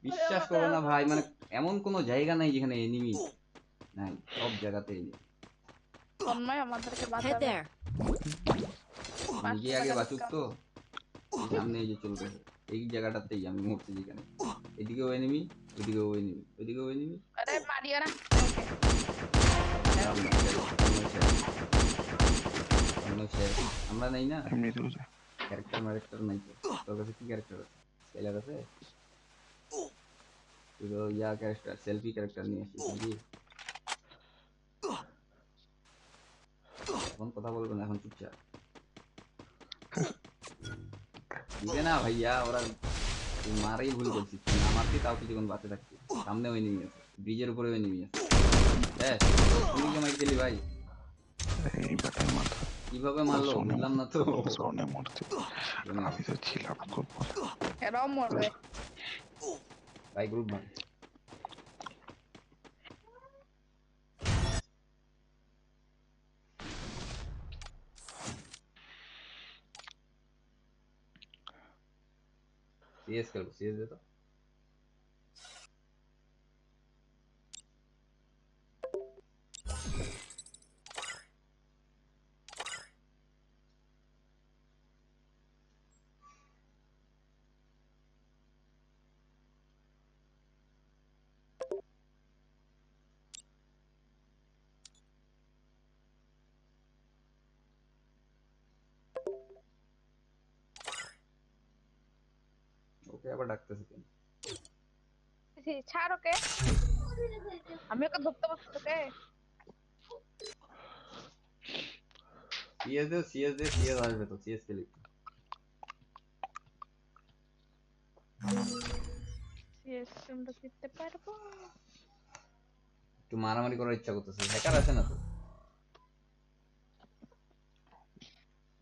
বিশ্বাস করো না ভাই, মানে এমন কোনো জায়গা নাই যেখানে এনিমি নাই, সব জায়গাতে enemy। তন্ময় আমাদেরকে Head বাঁচাবে there. নিজে আগে বাঁচুক তো, এই সামনে এই যে চলবে এই জায়গাটাতেই আমি মরছি যেখানে, এদিকেও এনিমি, ওইদিকেও এনিমি, ওইদিকেও এনিমি। আরে মারিও না আমরা নাই না এমনি তো বুঝে ক্যারেক্টার নাই তো। তোর কাছে কি ক্যারেক্টার আছে? স্কেলার আছে? তুই তো ইয়া ক্যারেক্টার, সেলফি ক্যারেক্টার নিয়ে আসিস নাকি? এখন কথা বলবো না, এখন চুপচাপ। দিবে না ভাইয়া, ওরা তুই মারাই ভুল করছিস, তুই না মারতি তাও কিছুক্ষণ বাঁচে থাকতি। সামনেও এনিমি আছে, ব্রিজের উপরেও এনিমি আছে। হ্যাঁ তুমি কে মাইর দিলি ভাই? এই ব্যাটার মাথা কিভাবে মারলো বুঝলাম না তো। জোনে মরতে আমি তো ছিলাম খুব ভালো। এরাও মরবে ভাই গ্রুপ ভাই সিএস খেলবো, সিএস দে তো। ওকে আবার ডাকতেছে কেন? ছাড় ওকে আমি ওকে ধরতে বসছি তোকে সিএস দে, সিএস দে, সিএস আসবে তো, সিএস খেলি। ইয়েস আমরা জিততে পারবো একটু মারামারি করার ইচ্ছা করতেছে, হ্যাকার আছে না তো?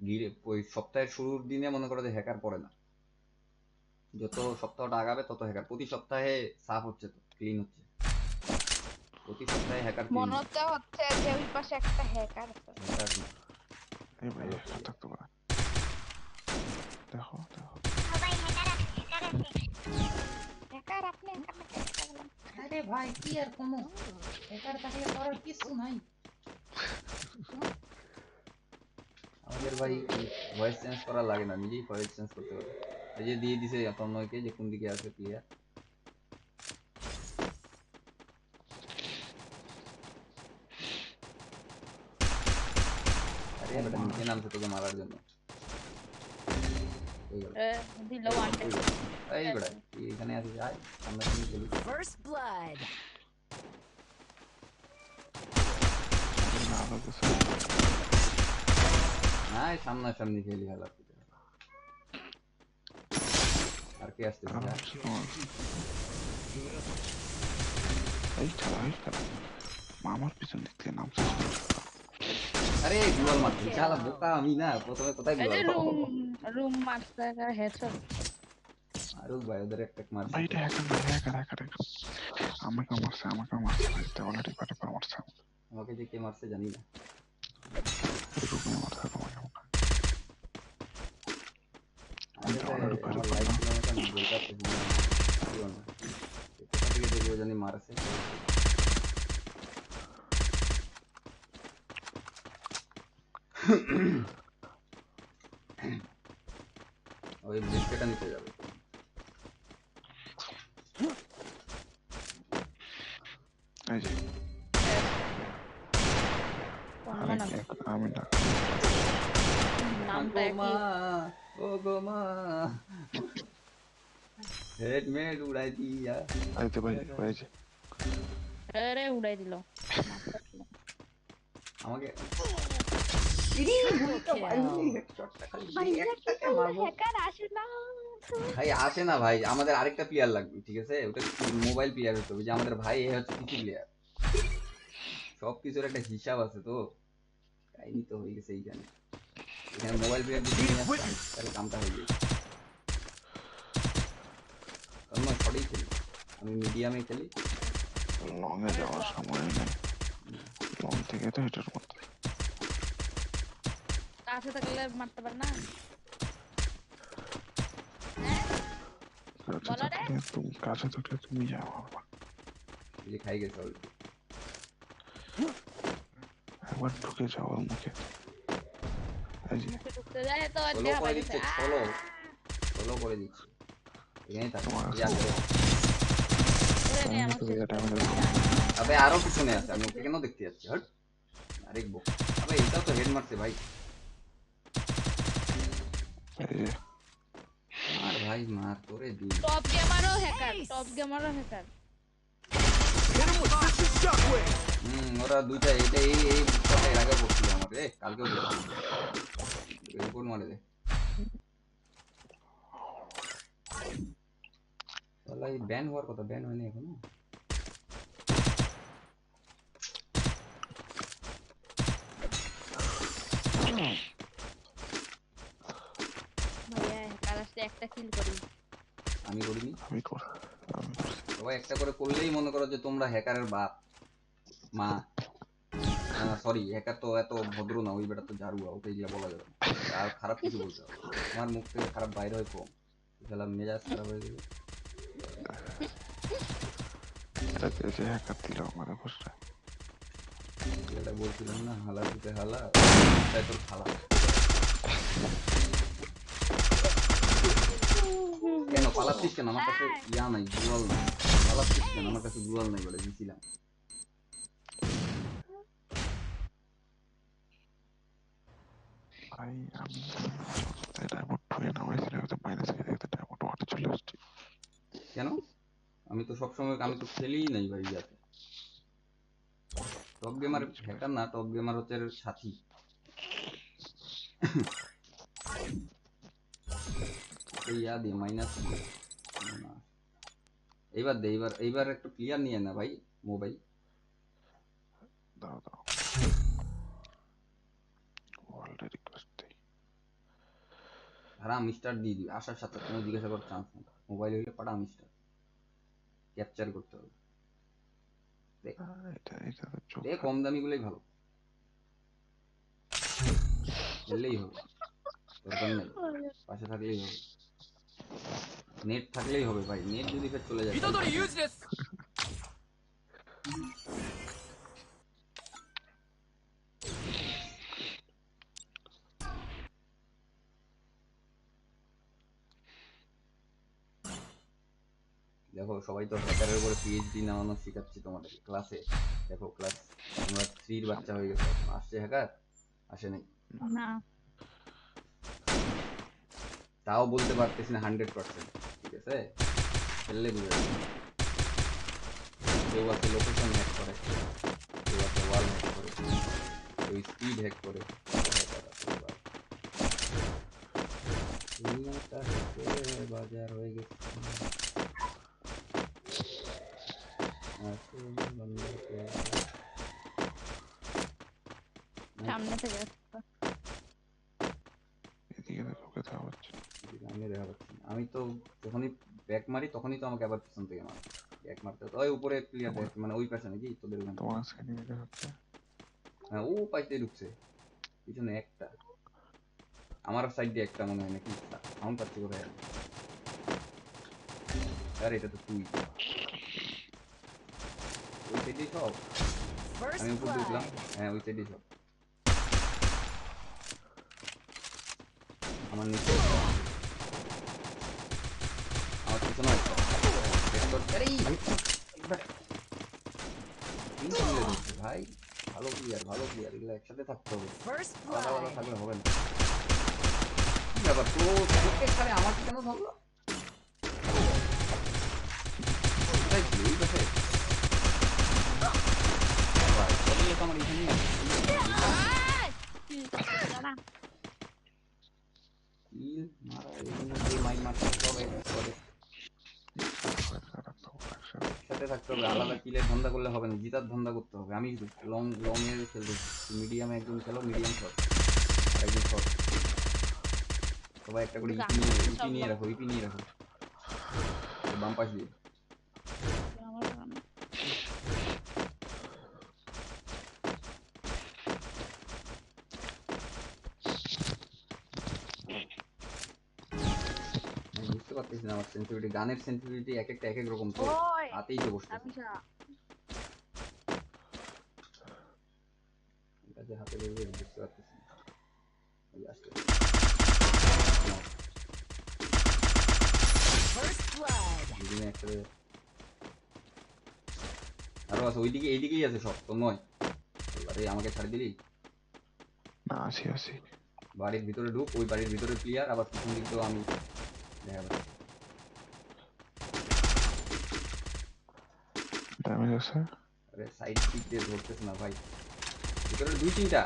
গিরে ওই সপ্তাহের শুরুর দিনে মনে করো যে হ্যাকার পড়ে না, যত সপ্তাহটা আগাবে তত হ্যাকার। প্রতি সপ্তাহে সাফ হচ্ছে তো, ক্লিন হচ্ছে প্রতি সপ্তাহে হ্যাকার মনে হচ্ছে যে ওই পাশে একটা হ্যাকার আছে এই ভাই থাকতে পারে দেখো দেখো হ্যাকার আপনি হ্যাকার না কেন বলেন আরে ভাই কি আর কোনো এটার কাছে করার কিছু নাই। আমাদের ভাই ভয়েস চেঞ্জ করা লাগে না, নিজেই ভয়েস চেঞ্জ করতে পারে। এই যে দিয়ে দিছে তন্ময়কে যে কোন দিকে আছে প্লেয়ার। আরে বেটা নিচে নামছে তোকে মারার জন্য। এই গেল। দিল ওয়ান টাইম এই বেটা তুই এখানে আছিস, আয় আমরা তুমি চলি। First blood. না লাগছে না সামনাসামনি খেলি খেলা। আর কে আসতেছে? এই খেলা মামার পিছন দিক থেকে নামছে আরে গুগল মারছি শালা বোকা আমি না, প্রথমে কোথায় এই যে গুগল রুম মারছে আর হেডশট আর ভাই ওদের একটা মারছি। ভাই এটা হ্যাকার আমাকে মারছে ভাই এটা অলরেডি পারে মারছে আমাকে যে কে মারছে জানি না। রুমে মারছে তোমাকে আমাদের আমার লাইভ ছিল না, আমি বলতে পারছি না কি হলো কোথা থেকে দেখবো জানি মারছে। ওই বিস্কেটটা নিতে যাবে। এই যে আমি না নামটা মা ও গো মা হেডমেট উড়াই দিয়া। আইতে ভাই ভাই যে আরে উড়াই দিল আমাকে হ্যাকার আসে না ভাই আসে না ভাই, আমাদের আরেকটা প্লেয়ার লাগবে, ঠিক আছে? ওটা মোবাইল প্লেয়ার হতে হবে, যে আমাদের ভাই এ হচ্ছে কিছু প্লেয়ার, সব কিছুর একটা হিসাব আছে তো। কাহিনী তো হয়ে গেছে এইখানে, এখানে মোবাইল প্লেয়ার যদি নিয়ে আসতাম তাহলে কামটা হয়ে যেত। আমি শর্টেই খেলি, আমি মিডিয়ামে খেলি। লং এ যাওয়ার সময় নেই, লং থেকে তো এটার মধ্যে কাছে থাকলে মারতে পারে না হ্যাঁ কাছে বলো রে। থাকলে তুমি কাছে থাকলে তুমি যাও বাবা। এই যে খাই গেছে অলরেডি। একবার ঢুকে যাও ওর মুখে। এই যে মুখে ঢুকতে যায় তো সোলো দেখা করে পাইছে। দিচ্ছে, সোলো করে দিচ্ছে। এখানেই থাক। তোমার এই আসো। ওরে নে আমার শেষ করে দিল। আবে আরো পিছনে আছে, আমি ওকে কেন দেখতে যাচ্ছি? হট আরেক বক। আবে এটাও তো হেড মারছে ভাই। এই যে মার ভাই মার, তোরে দিন। টপ গেমারও হ্যাকার, টপ গেমারও hacker. Hit him with vicious shockwave. ওরা দুইটা এটা এই কথা এর আগে বলছিল আমার রে, কালকেও বলছিল। রিপোর্ট মারে দে। শালা এই ব্যান হওয়ার কথা, ব্যান হয়নি এখনো। ভাইয়া হ্যাকার আসলে একটা কিল করি। আমি করিনি। আমি করছি। সবাই একটা করে করলেই মনে করো যে তোমরা হ্যাকারের বাপ মা। সরি, হ্যাকার তো এত ভদ্র না, ওই বেটা তো ঝাড়ুয়া, ওকে এগুলা বলা যাবে না। আর খারাপ কিছু বলতে হবে, আমার মুখ থেকে খারাপ বাইরে হয় কম। শালা মেজাজ খারাপ হয়ে গেল। এটাকে যে হ্যাকার দিল আমাদের বসে। যেটা বলছিলাম না, হালা দিতে হালা, তাই তোর খালা। কেন পালাচ্ছিস কেন? আমার কাছে ইয়া নাই, গুয়াল নাই। পালাচ্ছিস কেন? আমার কাছে গুয়াল নাই বলে দিছিলাম। ভাই আমি ডায়মন্ড 2 এ নামাইছিলাম, তো মাইনাস খেয়ে দেখতে ডায়মন্ড 1 এ চলে আসছি। কেন? আমি তো সবসময়, আমি তো খেলিই নাই ভাই ইয়াতে। টপ গেমার হ্যাকার না, টপ গেমার হচ্ছে এর সাথী। ইয়া দিয়ে মাইনাস দিয়ে। এইবার দে, এইবার একটু ক্লিয়ার নিয়ে না ভাই মোবাইল। দাও দাও ওয়ার্ল্ড রিকোয়েস্ট দেই। হারাম স্টার দিয়ে দিবি আসার সাথে, কোনো জিজ্ঞাসা করার চান্স নেই। মোবাইল হইলে পাঠাম স্টার ক্যাপচার করতে হবে। এটা এটা তো চোখ দে, কম দামি গুলোই ভালো, খেললেই হবে, দরকার নেই, পাশে থাকলেই হবে। নেট থাকলেই হবে ভাই, নেট যদি ফের চলে যায় তাহলে Itadori useless. দেখো সবাই তো হ্যাকারের উপরে পিএইচডি নেওয়ানো শেখাচ্ছি তোমাদের ক্লাসে। দেখো ক্লাস তোমরা 3 বাচ্চা হয়ে গেছে, আসছে হ্যাকার? আসে নাই। না তাও বলতে পারতেছি না 100%, ঠিক আছে? খেললে বুঝে যাবে। কেউ আছে লোকেশন হ্যাক করে, কেউ আছে ওয়াল হ্যাক করে, কেউ স্পিড হ্যাক করে। দুনিয়াটা হচ্ছে বাজার হয়ে গেছে। সামনে থেকে আসতো। এদিকে দেখো কোথাও হচ্ছে। আমি দেখা পাচ্ছি না। আমি তো যখনই ব্যাক মারি তখনই তো আমাকে আবার পিছন থেকে মারে। ব্যাক মারতে তো ওই উপরে প্লেয়ার দেখ, মানে ওই পাশে নাকি তোদের ওখানে? তোমার স্ক্রিনে এটা হচ্ছে। হ্যাঁ ও পাইতে ঢুকছে, পিছনে একটা, আমার সাইড দিয়ে একটা মনে হয় নাকি। সাউন্ড পাচ্ছি কোথায়? আরে এটা তো তুই। ওই সাইডেই সব, আমি উপর দিয়ে উঠলাম। হ্যাঁ ওই সাইডেই সব, আমার নিচে, আমার পিছনে ভাই। ভালো প্লেয়ার, ভালো প্লেয়ার, এগুলো একসাথে থাকতে হবে, আলাদা আলাদা থাকলে হবে না। কি ব্যাপার, তোকে খালি আমাকে কেন ধরলো? কোথায় ছিল? ওই পাশে? ভাই, সবগুলো তো আমার এখানেই আছে। কিল মারা, এখানে যে মাইক মারতে সব একসাথে থাকতে হবে, আলাদা কিলের ধান্দা করলে হবে না, জিতার ধান্দা করতে হবে। আমি লং এ খেলতে, মিডিয়ামে একজন খেলো, মিডিয়াম শট, আরেকজন শট, সবাই একটা করে ইপি নিয়ে রাখো, ইপি নিয়ে রাখো বাম পাশ দিয়ে। বুঝতে পারতেছি না, আমার সেন্সিটিভিটি, গানের সেন্সিটিভিটি এক একটা এক এক রকম তো, ওই হাতেই তো বসতেছে। আমি এটা যে হাতে ধরবে বুঝতে পারতেছি না। ওই আসতে First blood. দুদিনে একটা আরো আছে ওইদিকে, এইদিকেই আছে সব তো নয়। আরে আমাকে ছাড়ি দিলি, না আসি আসি বাড়ির ভিতরে ঢুক, ওই বাড়ির ভিতরে ক্লিয়ার, আবার পিছন দিক দিয়েও আমি দেখা যাচ্ছে। ড্যামেজ আছে আরে সাইড পিক দিয়ে ধরতেছে না ভাই, ভিতরে 2-3টা।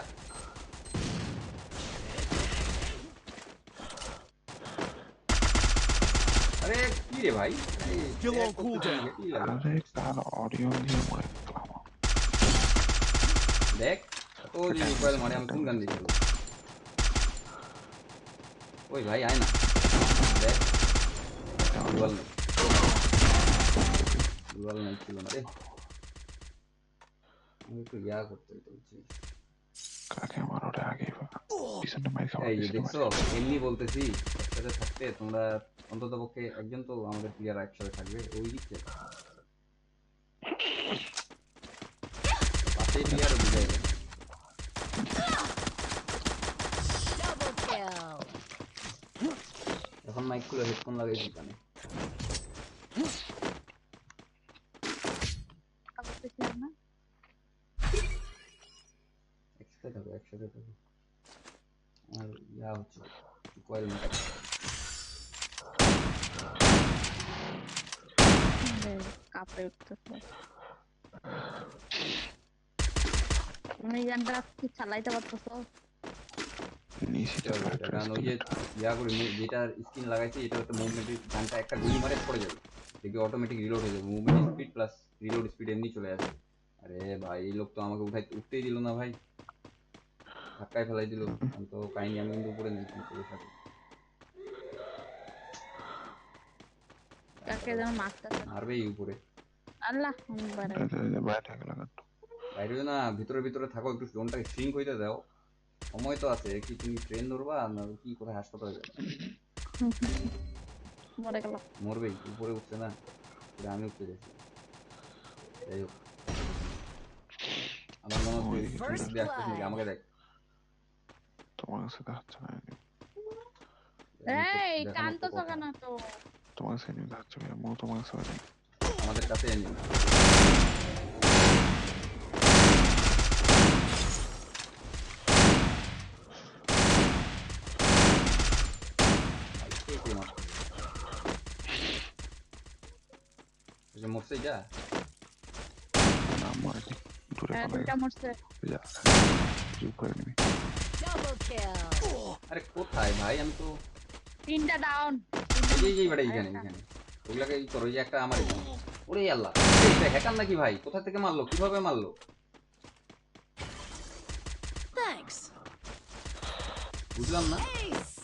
আরে কি রে ভাই, Skill on cooldown. আরে কার অডিও দিয়ে মরে গেলাম দেখ তো যে মোবাইল মারে, আমি কোন গান দিয়েছিল। ওই ভাই আয় না, দেখ দুয়াল নেই, দুয়াল নেই ছিল না রে, আমি একটু ইয়া করতে বলছি। কাকে আমার ওটা আগে পিছনে মাইর খাওয়া এই যে পিছনে দেখছো, এমনি বলতেছি একসাথে থাকতে তোমরা অন্তত পক্ষে একজন তো আমাদের প্লেয়ার একসাথে থাকবে, ওই দিক থেকে পাশেই প্লেয়ার বুঝাই দেবে। Double kill. এখন মাইক খুলে হেডফোন লাগাইছি কানে। না একসাথে থাকো, একসাথে থাকো। আর ইয়া হচ্ছে কয়েল মেটার কাপড়ে উঠতেছে। তুমি এই গানটা কি চালাইতে পারতেছো? নিচে কারণ ওই যে ইয়া করে যেটার স্ক্রিন লাগাইছি, এটা হচ্ছে মুভমেন্টের গানটা, একটা গুলি মারে পড়ে যাবে, দেখবি অটোমেটিক রিলোড হয়ে যাবে, movement speed plus reload speed এমনি চলে আসবে। আরে ভাই এই লোক তো আমাকে উঠতেই দিল না ভাই, ধাক্কায় ফেলাই দিল। আমি তো কাহিনী, আমি কিন্তু উপরে নেই কিন্তু ওর সাথে কাকে যেন মারতেছে। মারবেই উপরে। আল্লাহ আমি বাড়াই। বাইরে গেলাম বাইরে না, ভিতরে ভিতরে থাকো, একটু জোনটাকে সিঙ্ক হইতে দাও, সময় তো আছে। কি তুমি ট্রেন ধরবা না কি করে হাসপাতালে যাবে? মরে গেল। মরবেই, উপরে উঠছে না, উপরে আমি উঠতে যাচ্ছি। যাই হোক, আমার মনে হচ্ছে আসতেছি, আমাকে দেখ। তোমার কাছে দেখাচ্ছে না এই কানতো কেন তো? তোমার কাছে এনে দেখাচ্ছে মো তোমার কাছে হয় আমাদের কাছে এনে মরছে যা না মরেনি দূরে হ্যাঁ, পালাই দুইটা মরছে। যা চুপ করে নিবি Double kill. আরে কোথায় ভাই, আমি তো তিনটা ডাউন। এই বেটা এইখানে এইখানে ওগুলাকে ই করো, এই যে একটা আমার এখানে। ওরে আল্লাহ, এটা হ্যাকার নাকি ভাই? কোথা থেকে মারলো, কিভাবে মারলো? Thanks. বুঝলাম না, Ace.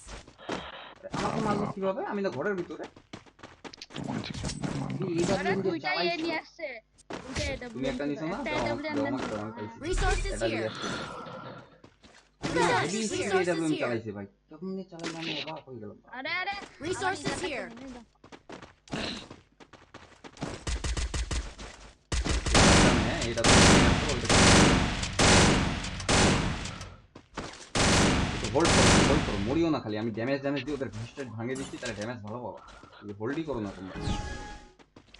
আমাকে মারলো কিভাবে? আমি তো ঘরের ভিতরে। তোমার যে কেমন মারলো আরে দুইটা এ নিয়ে আসছে। দুইটা এডব্লিউ। তুমি একটা নিছো না? একটা দাও এডব্লিউ আমাকে, আনলেন। দাও আমাকে, আমি পাইছি। Resources এটা দিয়ে here. আসছে। Thanks. Heavy speed Resources AW here. চালাইছে ভাই, তখন নিয়ে চালাইলাম, আমি অবাক হয়ে গেলাম। আরে আরে Resources here. হ্যাঁ এটা তো হোল্ড করো, মরিও না খালি। আমি ড্যামেজ দিয়ে ওদের ভিস্টেড ভাঙে দিচ্ছি, তাহলে ড্যামেজ ভালো পাবো। হোল্ডই করো না তোমরা,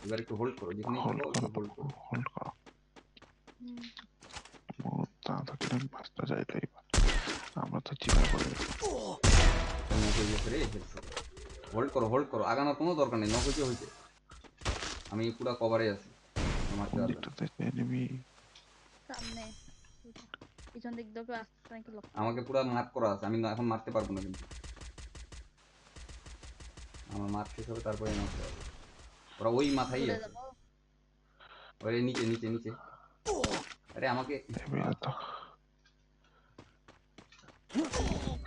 এবার একটু হোল্ড করো, যেখানে হোল্ড থাকো করো হোল্ড করো। হোল্ড করো মো তা থাকলে পাঁচটা যাইতেই পারে আমরা তো চিন্তা করে হোল্ড করো, আগানোর কোনো দরকার নেই, নক হইতে আমি পুরো কভারে আছি। মারতে পারবে না। দিকটাতে এনিমি সামনে পিছন দিক দিয়ে আসছে নাকি লোক? আমাকে পুরো মার্ক করা আছে, আমি এখন মারতে পারবো না, কিন্তু আমার মার্ক শেষ হবে তারপরে মারতে পারবো। ওরা ওই মাথায় ঘুরে আছে, যাবো। ওরে নিচে নিচে নিচে। আরে আমাকে দেবে তো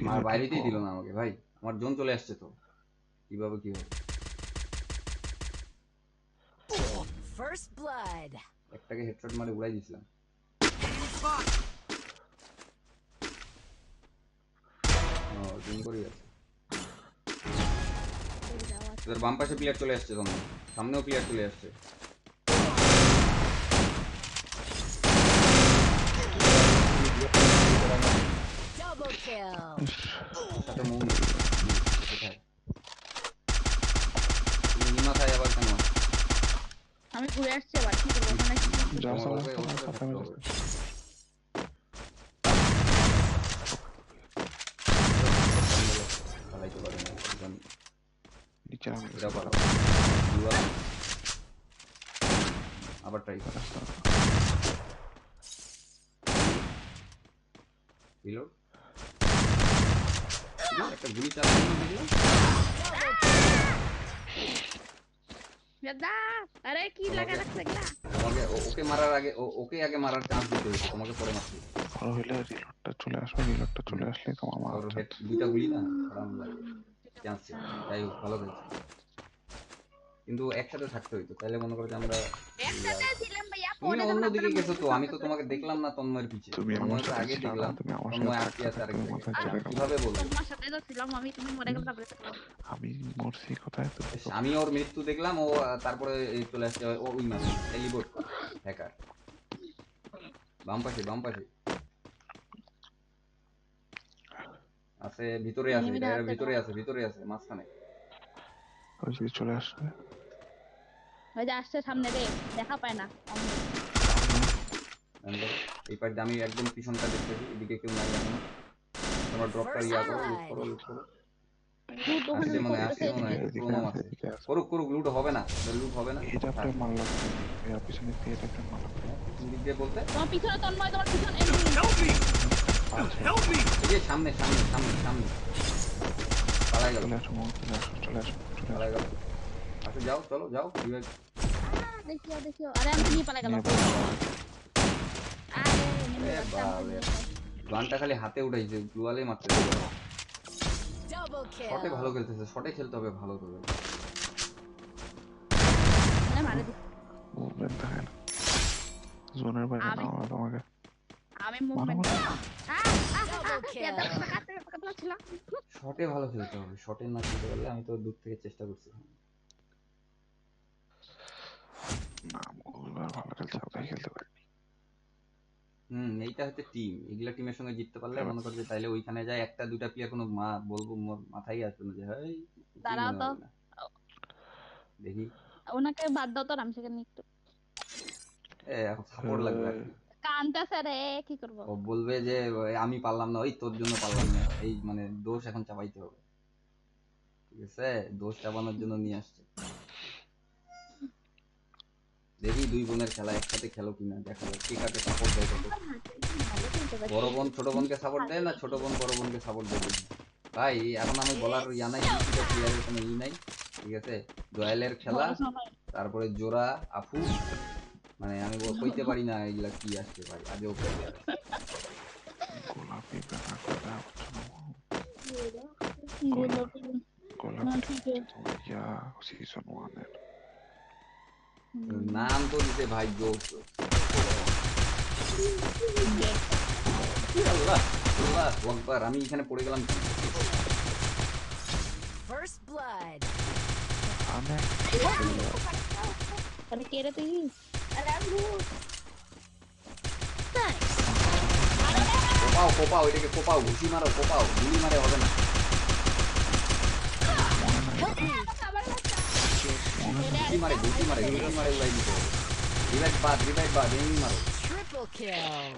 মার বাইরেতেই দিল না আমাকে ভাই, আমার জোন চলে আসছে তো, কিভাবে কি হবে? First blood. একটাকে হেডশট মারে উড়াই দিছিলাম। ও জুম করি আছে। এই আওয়াজ এবার বাম পাশে প্লেয়ার চলে আসছে, তোমার সামনেও প্লেয়ার চলে আসছে। Double kill. সাথে মৌন কোথায়? তুমি মাথায় আবার কেন? আমি ঘুরে আসছি আবার কি করবো ওখানে কি করবো? যা তোমার সব ওকে ওর সাথে কথা থাকতে বলে হবে। চালাইতে পারে না, একদম নিচে নামে এটা ভালো। আবার ট্রাই কর। রিলোড। একটা গুলি চালানো দেখলাম। দাদা আরে কি লাগা রাখছে এগুলা? তোমাকে ওকে মারার আগে ওকে আগে মারার চান্স দিতে হয়েছে, তোমাকে পরে মারতে হয়েছে। বড় হইলে রিলোডটা চলে আসবে, রিলোডটা চলে আসলে তোমার মা ওর হেড দুইটা গুলি না আরাম লাগে, চান্স ছিল। যাই হোক ভালো খেলছে, কিন্তু একসাথে থাকতে হইতো, তাহলে মনে করো যে আমরা একসাথে ছিলাম ভাইয়া, তুমি পরে যখন অন্যদিকে আপনারা গেছো তো, আমি তো মুভি তোমাকে দেখলাম না তন্ময়ের পিছে। তুমি আমার তন্ময়কে সাথে আগে ছিলা না, দেখলাম, তুমি আমার তন্ময় সাথে আটকে আছে থাকতে আরেক তুমি জায়গায়। মাথায় চলে গেল। কিভাবে বলবো? তোমার সাথে তো ছিলাম আমি, তুমি মরে গেলে তারপরে দেখলাম। আমি মরছি কোথায় তুমি আমি ওর মৃত্যু দেখলাম, ও তারপরে এই চলে আসছে ওই মাসে টেলিবোর্ড হ্যাকার। বাম পাশে আছে, ভিতরে আছে, এনিমিটা এটার হাতে ভিতরে আছে মাঝখানে। ওই যে চলে আসবে। ওই যে আসছে সামনে রে, দেখা পায় না। এই পাশে আমি একদম পিছনটা দেখতেছি, এদিকে কেউ নাই এখন। তোমার ড্রপটা ইয়া করো, লুট করো। আসছে মনে হয় এদিকে প্রোমো আছে, আছে। এদিকে আছে। করুক লুট হবে না, লুট হবে না। এটা প্রায় মারলাম, এর পিছনে দিয়ে এটা প্রায় মারলাম। পিছন দিক দিয়ে বলতে তোমার পিছনে তন্ময়, তোমার পিছনে Help me! Help me! এই যে সামনে পালাই গেল, চলে আসো মন, চলে আসো। পালাই গেল। আচ্ছা যাও বিবেক। দেখিও আরে আমি নিয়ে পালা গেল। নিয়ে পালা। আরে এনিমি এ বাচ্চা বালে, গানটা খালি হাতে উঠাইছে, গ্লুয়ালে মারতে। Double শটে kill. ভালো খেলতেছে, শটে খেলতে হবে ভালো করে। মানে মারে দিছে। মুভমেন্ট থাকে না, জোনের বাইরে না আমরা তোমাকে আমি মুভমেন্ট Double kill. কথা ছিল। শটে ভালো খেলতে হবে, শটে না খেলতে পারলে আমি তো দূর থেকে চেষ্টা করছি। না মুভবার ভালো খেলতে হবে, তাই খেলতে পারি। এইটা হচ্ছে টিম, এগুলা টিমের সঙ্গে জিততে পারলে মনে কর যে তাইলে ওইখানে যায় একটা দুইটা প্লেয়ার কোনো বলবো মাথায় আসবে না যে এই দাঁড়াও তো, দেখি ওনাকে বাদ দাও তো, রামশেখর নিয়ে একটু এখন সাপোর্ট লাগবে আর কি। কানতেছে রে, কি করবো? ও বলবে যে আমি পারলাম না, ওই তোর জন্য পারলাম না, এই মানে দোষ এখন চাপাইতে হবে, ঠিক আছে? দোষ চাপানোর জন্য নিয়ে আসছে। দেখি দুই বোনের খেলা একসাথে খেলো কিনা, দেখা যাক কে কাকে সাপোর্ট দেয়। বড় বোন ছোট বোনকে সাপোর্ট দেয় না ছোট বোন বড় বোনকে সাপোর্ট দেয়? ভাই এখন আমি বলার ইয়া নাই, প্লেয়ারের কোনো ই নাই, ঠিক আছে? জয়েলের খেলা, তারপরে জোড়া আফু, মানে আমি কইতে পারি না এগুলা কি আসছে ভাই, আগেও প্লেয়ার গোলাপি ব্যাপার কথা হচ্ছে না, গোলাপি গোলাপি তোমার ইয়া সিজন 1 এর নাম তো দিতে ভাই জোশ। আল্লাহ আকবার, আমি এখানে পড়ে গেলাম। First blood. আমি আরে কে রে তুই? আরে আমি Thanks. কোপাও এটাকে কোপাও, ঘুষি মারো, কোপাও, গুলি মারে হবে না। ঘুষি মারে উড়াই দিতে হবে। রিভাইভ বাদ এমনি মারো। Triple kill.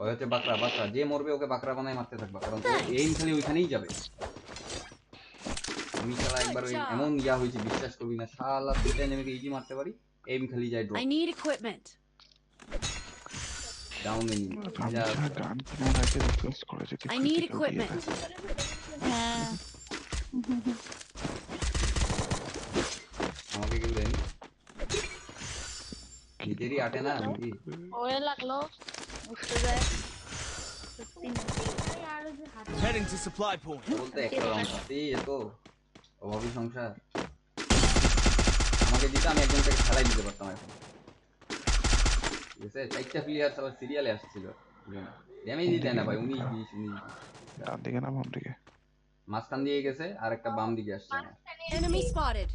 ওই হচ্ছে বাকরা, যে মরবে ওকে বাকরা বানায় মারতে থাকবা, কারণ ও এইম খালি ওইখানেই যাবে। আমি শালা একবার ওই এমন ইয়া হয়েছে বিশ্বাস করবি না, শালা দুইটা নেমে ইজি মারতে পারি, এইম খালি যায় drop I need equipment. Down enemy. Gun কিনার আগে রিকোয়েস্ট করে যদি I need equipment. হ্যাঁ আমাকে কেউ দেয়নি, নিজেরই আটে না নাকি? ওয়ে লাগলো উঠতে যায়। Heading to supply point. বলতে একটা রাউন্ড এই এত অভাবী সংসার, আমাকে দিতে আমি একজন থেকে খেলাই দিতে পারতাম এখন, ঠিক আছে? চারটা প্লেয়ার সবার সিরিয়ালে আসছিল, ড্যামেজই দেয় না ভাই, 19-20 ডান দিকে না বাম দিকে? মাঝখান দিয়ে গেছে আর একটা বাম দিকে আসছে আমার। Enemy spotted.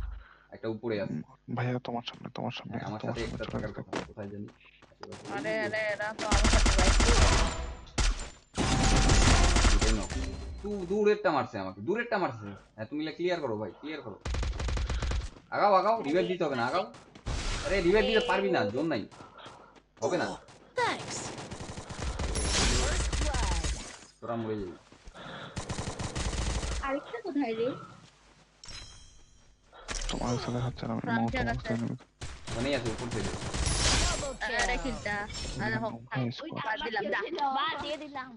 একটা উপরে আছে। ভাইয়া তোমার সামনে হ্যাঁ, আমার তোমার সাথে সামনে একটা চলে থাকার গেছে। কথা, কোথায় জানি। আরে আরে এরা তো আমার সাথে বাইক এটাই নাও। দূরেরটা মারছে আমাকে, দূরেরটা মারছে। হ্যাঁ তুমি ক্লিয়ার করো ভাই, ক্লিয়ার করো। আগাও আগাও, রিভাইভ দিতে হবে না, আগাও। আরে রিভাইভ দিতে পারবি না, জোন নাই, হবে না। Thanks. First blood. তোরা মরে যাবি। আরেকটা কোথায় রে তোমার সাথে হচ্ছে না, আমি রামজান তোমার আছে। সাথে ওখানেই আছে উপর থেকে। Double আরে kill. কিলটা আরে হোক ভাই স্কোর বাদ দিলাম যা বাদ দিয়ে দিলাম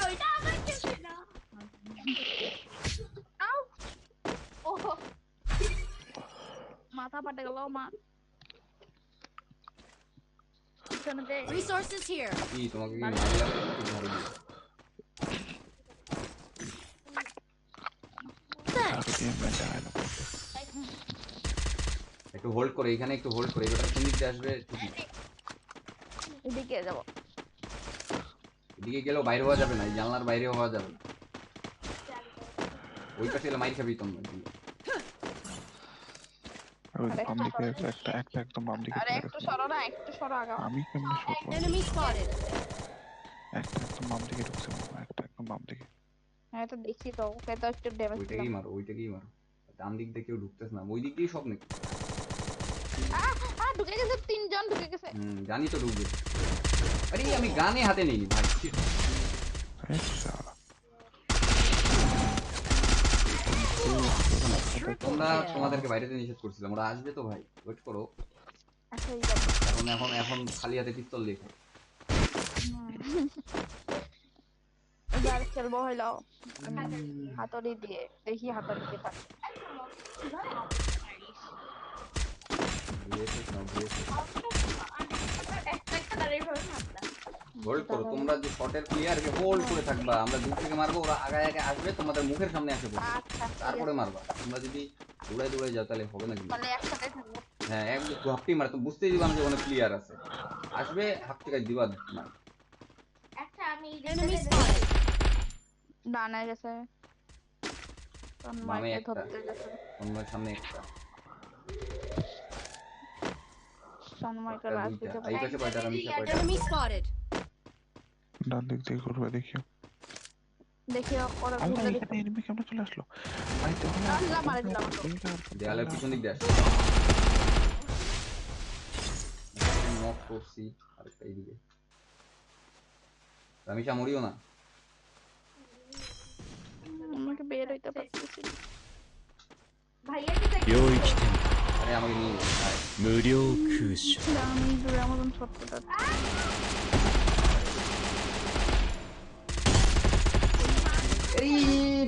ওইটা আমার কিছু না আউ ওহো মাথা ফাটে গেল মা পিছনে দে Resources here. কি তোমাকে কি মারলাম কি মারবি? Thanks. একটু হোল্ড করে, এখানে একটু হোল্ড করে, এবার কোন দিক দিয়ে আসবে ঠিকই। এদিকে যাব এদিকে গেলেও বাইরে হওয়া যাবে না, এই জানলার বাইরে হওয়া যাবে না। ওই পাশে এলে মাইর খাবি তোমরা। বাম দিকে একটা একদম বাম দিকে আরে চলে একটু গেছে। সরো না একটু সরো আগাও আমি কেমনে সরবো? Enemy spotted. একটা একদম বাম দিকে ঢুকছে, একটা একদম বাম দিকে। হ্যাঁ তো দেখছি তো ওকে তো একটু ড্যামেজ ওইটাকেই দিলাম মারো, ওইটাকেই মারো। ডান দিক দিয়ে কেউ ঢুকতেছে না, ওই দিক দিয়েই সব নাকি। ঢুকে গেছে তিনজন ঢুকে গেছে জানি তো ঢুকবে। আরে আমি গানে হাতে নেইনি ভাই। এই শালা। তোমরা তোমাদেরকে বাইরেতে নিষেধ করছিলাম, ওরা আসবে তো ভাই, ওয়েট করো। আচ্ছা এই যাবে এখন খালি হাতে পিস্তল দেখো। এবার খেলবো হইলো হাতড়ি দিয়ে দেখি হাতড়ি দিয়ে পারে হোল্ড করো, তোমরা যে শটের প্লেয়ারকে হোল্ড করে থাকবা, আমরা দূর থেকে মারবো, ওরা আগায় আগে আসবে, তোমাদের মুখের সামনে আসে পড়বে, আচ্ছা তারপরে মারবা। তোমরা যদি দৌড়ায় দৌড়ায় যাও তাহলে হবে না কিন্তু। তাহলে একসাথে থাকবো হ্যাঁ একদম হাফটি মারে, তো বুঝতেই দিবা না যে ওখানে প্লেয়ার আছে, আসবে হাফ থেকে দিবা না। Enemy spotted. ডানে গেছে বামে মাইকে একটা, ধরতে গেছে তোমার সামনে একটা, সন্ময়কে একটা, লাস্ট দুইটা। দিতে এই পাশে কয়টা, আর নিচে কয়টা? Enemy spotted. ডান দিক দিয়ে ঘুরবে দেখিও। দেখি ওরা আল্লাহ, ঘুরে এখানে enemy কেমনে চলে আসলো? ভাই দেখো না, আল্লাহ, মারা দিলাম তো। দেয়ালের পিছন দিক দিয়ে আসছে। নক করছি আরেকটা এইদিকে। রামিশা মরিও না। আমাকে বের হইতে পারতেছি না। আরে আমাকে নিয়ে আয়। আমি দূরে আমার সত্যটা এই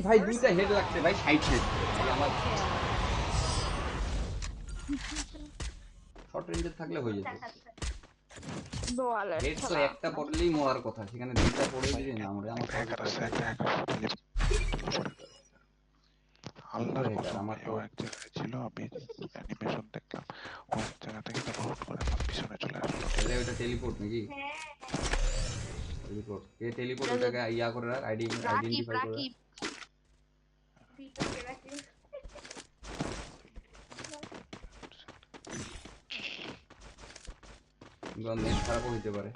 ভাই দুইটা হেড লাগছে ভাই, 60 হেড। আমার শর্ট রেঞ্জে থাকলে হয়ে যেত। দোয়ালে হেড তো একটা পড়লেই মরার কথা, সেখানে দুইটা পড়ে দিলে না আমরা। আমার হ্যাকার আছে, একটা হ্যাকার আল্লাহর hacker, কসম, আমার ভাই, তো- ও এক জায়গায় ছিল, আমি অ্যানিমেশন দেখলাম, ও এক জায়গা থেকে তারপর হুট করে আমার পিছনে চলে আসলো। তাহলে ওটা টেলিপোর্ট নাকি? টেলিপোর্ট। কে টেলিপোর্ট ওটাকে ইয়া করে রাখ, রাকিব আইডেন্টিফাই করে রাখ। রাকিব কিন্তু নেট খারাপও হইতে পারে।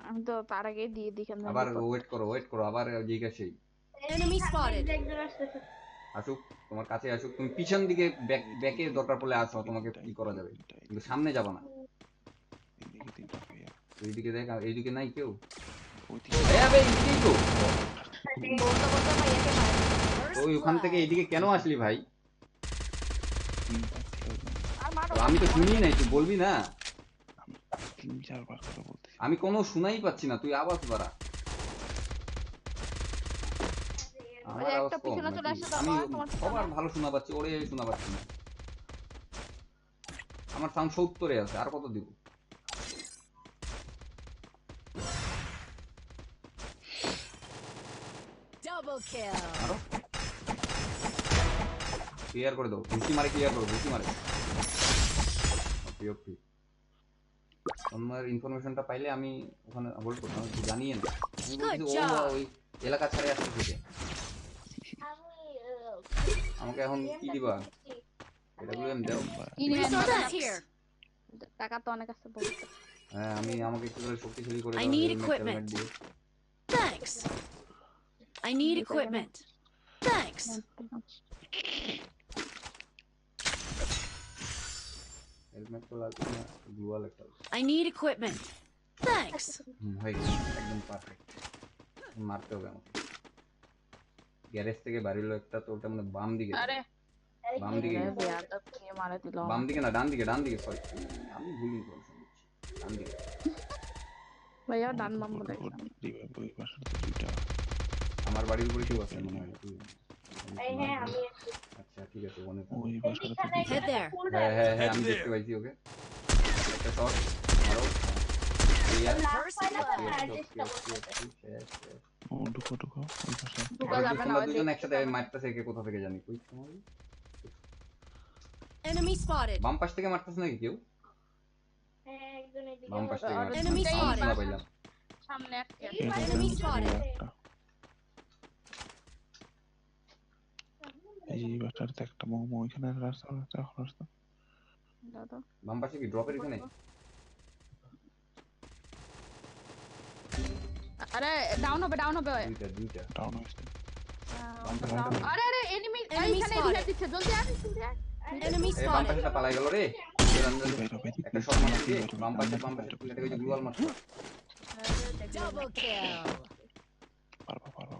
আমি তো তার আগে দিয়ে দিই কেন আবার ওয়েট করো, আবার জিজ্ঞাসা Enemy spotted. আসুক, তোমার কাছে আসুক, তুমি পিছন দিকে ব্যাকে দরকার পড়লে আসো, তোমাকে কি করা যাবে, কিন্তু সামনে যাবা না। এইদিকে তিনটা ভাইয়া, এইদিকে দেখ, এইদিকে নাই কেউ। ওইদিকে এই আবে এইদিকেই তো। বলতে বলতে ভাইয়াকে মারে তো ওখান থেকে এইদিকে কেন আসলি ভাই? তিনটা ছিল, আর মারো তো আমি তো শুনি নাই, তুই বলবি না? আমি 3-4 বার করে বলতেছি। আমি কোনো শুনাই পাচ্ছি না, তুই আওয়াজ বাড়া। আমার ওই আওয়াজ একটা কম পিছনে চলে নাকি? আসছে তো, আমি তোমার পিছনে। সবার ভালো শোনা পাচ্ছি, ওরে শোনা পাচ্ছি না। আমার সাউন্ড 70-এ আছে, আর কত দিব? Double kill. ক্লিয়ার করে দাও, ঘুষি মারে ক্লিয়ার করো, ঘুষি মারে। ওকে ওকে, তোমার ইনফরমেশনটা পাইলে আমি ওখানে হোল্ড করতাম, একটু জানিয়ে না। আমি Good বলছি ও job. ওই এলাকা ছাড়ে আসতে থেকে আমাকে এখন কি দিবা এডব্লিউএম দাও কি নিবেন Resources here. টাকা তো অনেক আছে বহুত হ্যাঁ আমি আমাকে একটু করে শক্তিশালী করে I দাও need helmet, equipment. helmet দিয়ে। Thanks. I need equipment. Thanks. Helmet তো লাগবে না গ্লুয়াল একটা I need equipment. Thanks. হয়ে গেছে একদম পারফেক্ট মারতে হবে আমাকে গ্যারেজ থেকে বাড়িলো একটা তো ওটা মানে বাম দিকে আরে বাম দিকে গেছে। বেয়াদব কে মারা দিল বাম দিকে না ডান দিকে সরি আমি ভুল ইনফরমেশন দিচ্ছি ডান দিকে ভাইয়া ডান বাম বলে দিবে ওই পাশে তো দুইটা আমার বাড়ির উপরে কেউ আছে মনে হয় আচ্ছা ঠিক আছে মনে ওই পাশে তো দুইটা Head there. হ্যাঁ আমি দেখতে পাইছি ওকে একটা শট মারো ক্লিয়ার First blood. ও ঢুকো ওই পাশে ঢুকা যাবে না তোমরা ওই দুজন একসাথে মারতেছে কে কোথা থেকে জানি কই তোমার Enemy spotted. বাম পাশ থেকে মারতেছ নাকি কেউ বাম পাশ থেকে মারতেছে Enemy spotted. না পাইলাম সামনে একটা Enemy spotted. এই বাসাটাতে একটা মোমো ওইখানে রাস্তা দাদা বাম পাশে কি ড্রপের এখানে আরে ডাউন হবে দুইটা ডাউন হয়েছে আরে এনিমি Enemy এইখানে spotted. রিভাইভ দিচ্ছে জলদি আয় Enemy এই বাম spotted. পাশেটা পালাই গেল রে একটা শট মারছি বাম পাশে প্লেটে ওই যে গ্লুয়াল মারছে Double kill.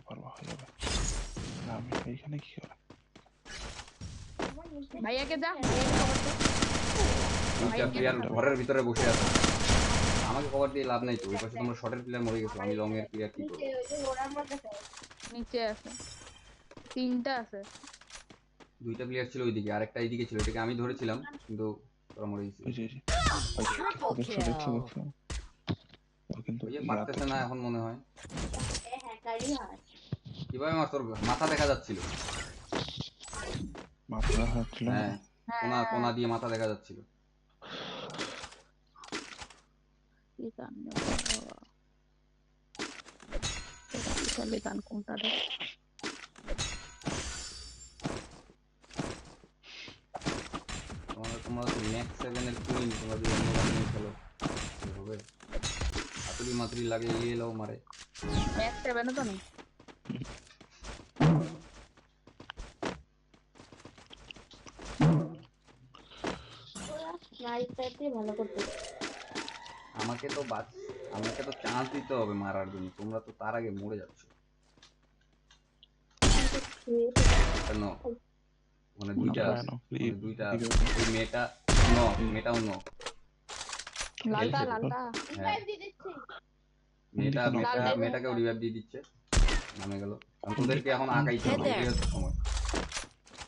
পারবা হয়ে যাবে না আমি এইখানে কি করে ভাইয়াকে যা দুইটা প্লেয়ার ঘরের ভিতরে বসে আছে আমাকে কভার দিয়ে লাভ নাই তো ওই পাশে তোমরা শর্টের প্লেয়ার মরে গেছো আমি লং এর প্লেয়ার কি করব নিচে আছে তিনটা আছে দুইটা প্লেয়ার ছিল ওইদিকে আরেকটা এইদিকে ছিল এটাকে আমি ধরেছিলাম কিন্তু তোরা মরে গেছে ওই যে Triple দেখছো kill. ও কিন্তু ওই যে পারতেছে না এখন মনে হয় কিভাবে মার তোর মাথা দেখা যাচ্ছিল মাথা হাতছিল হ্যাঁ কোনা দিয়ে মাথা দেখা যাচ্ছিল কি জানি চলে গান কোনটা রে তোমরা তো ম্যাক্স 7 এর কুইন তোমরা যদি অন্য গান নিয়ে খেলো কি হবে আতুরি মাতুরি লাগে এলাও মারে ম্যাক্স 7 তো নেই আমাকে তো চান্স দিতে হবে মারার জন্য তোমরা তো তার আগে মরে যাচ্ছ কেন মানে দুইটা এই মেয়েটাও নো লালটা মেয়েটাকেও রিভাইভ দিয়ে দিচ্ছে নামে গেল তোদেরকে এখন আগাইতে হবে এই হচ্ছে সময়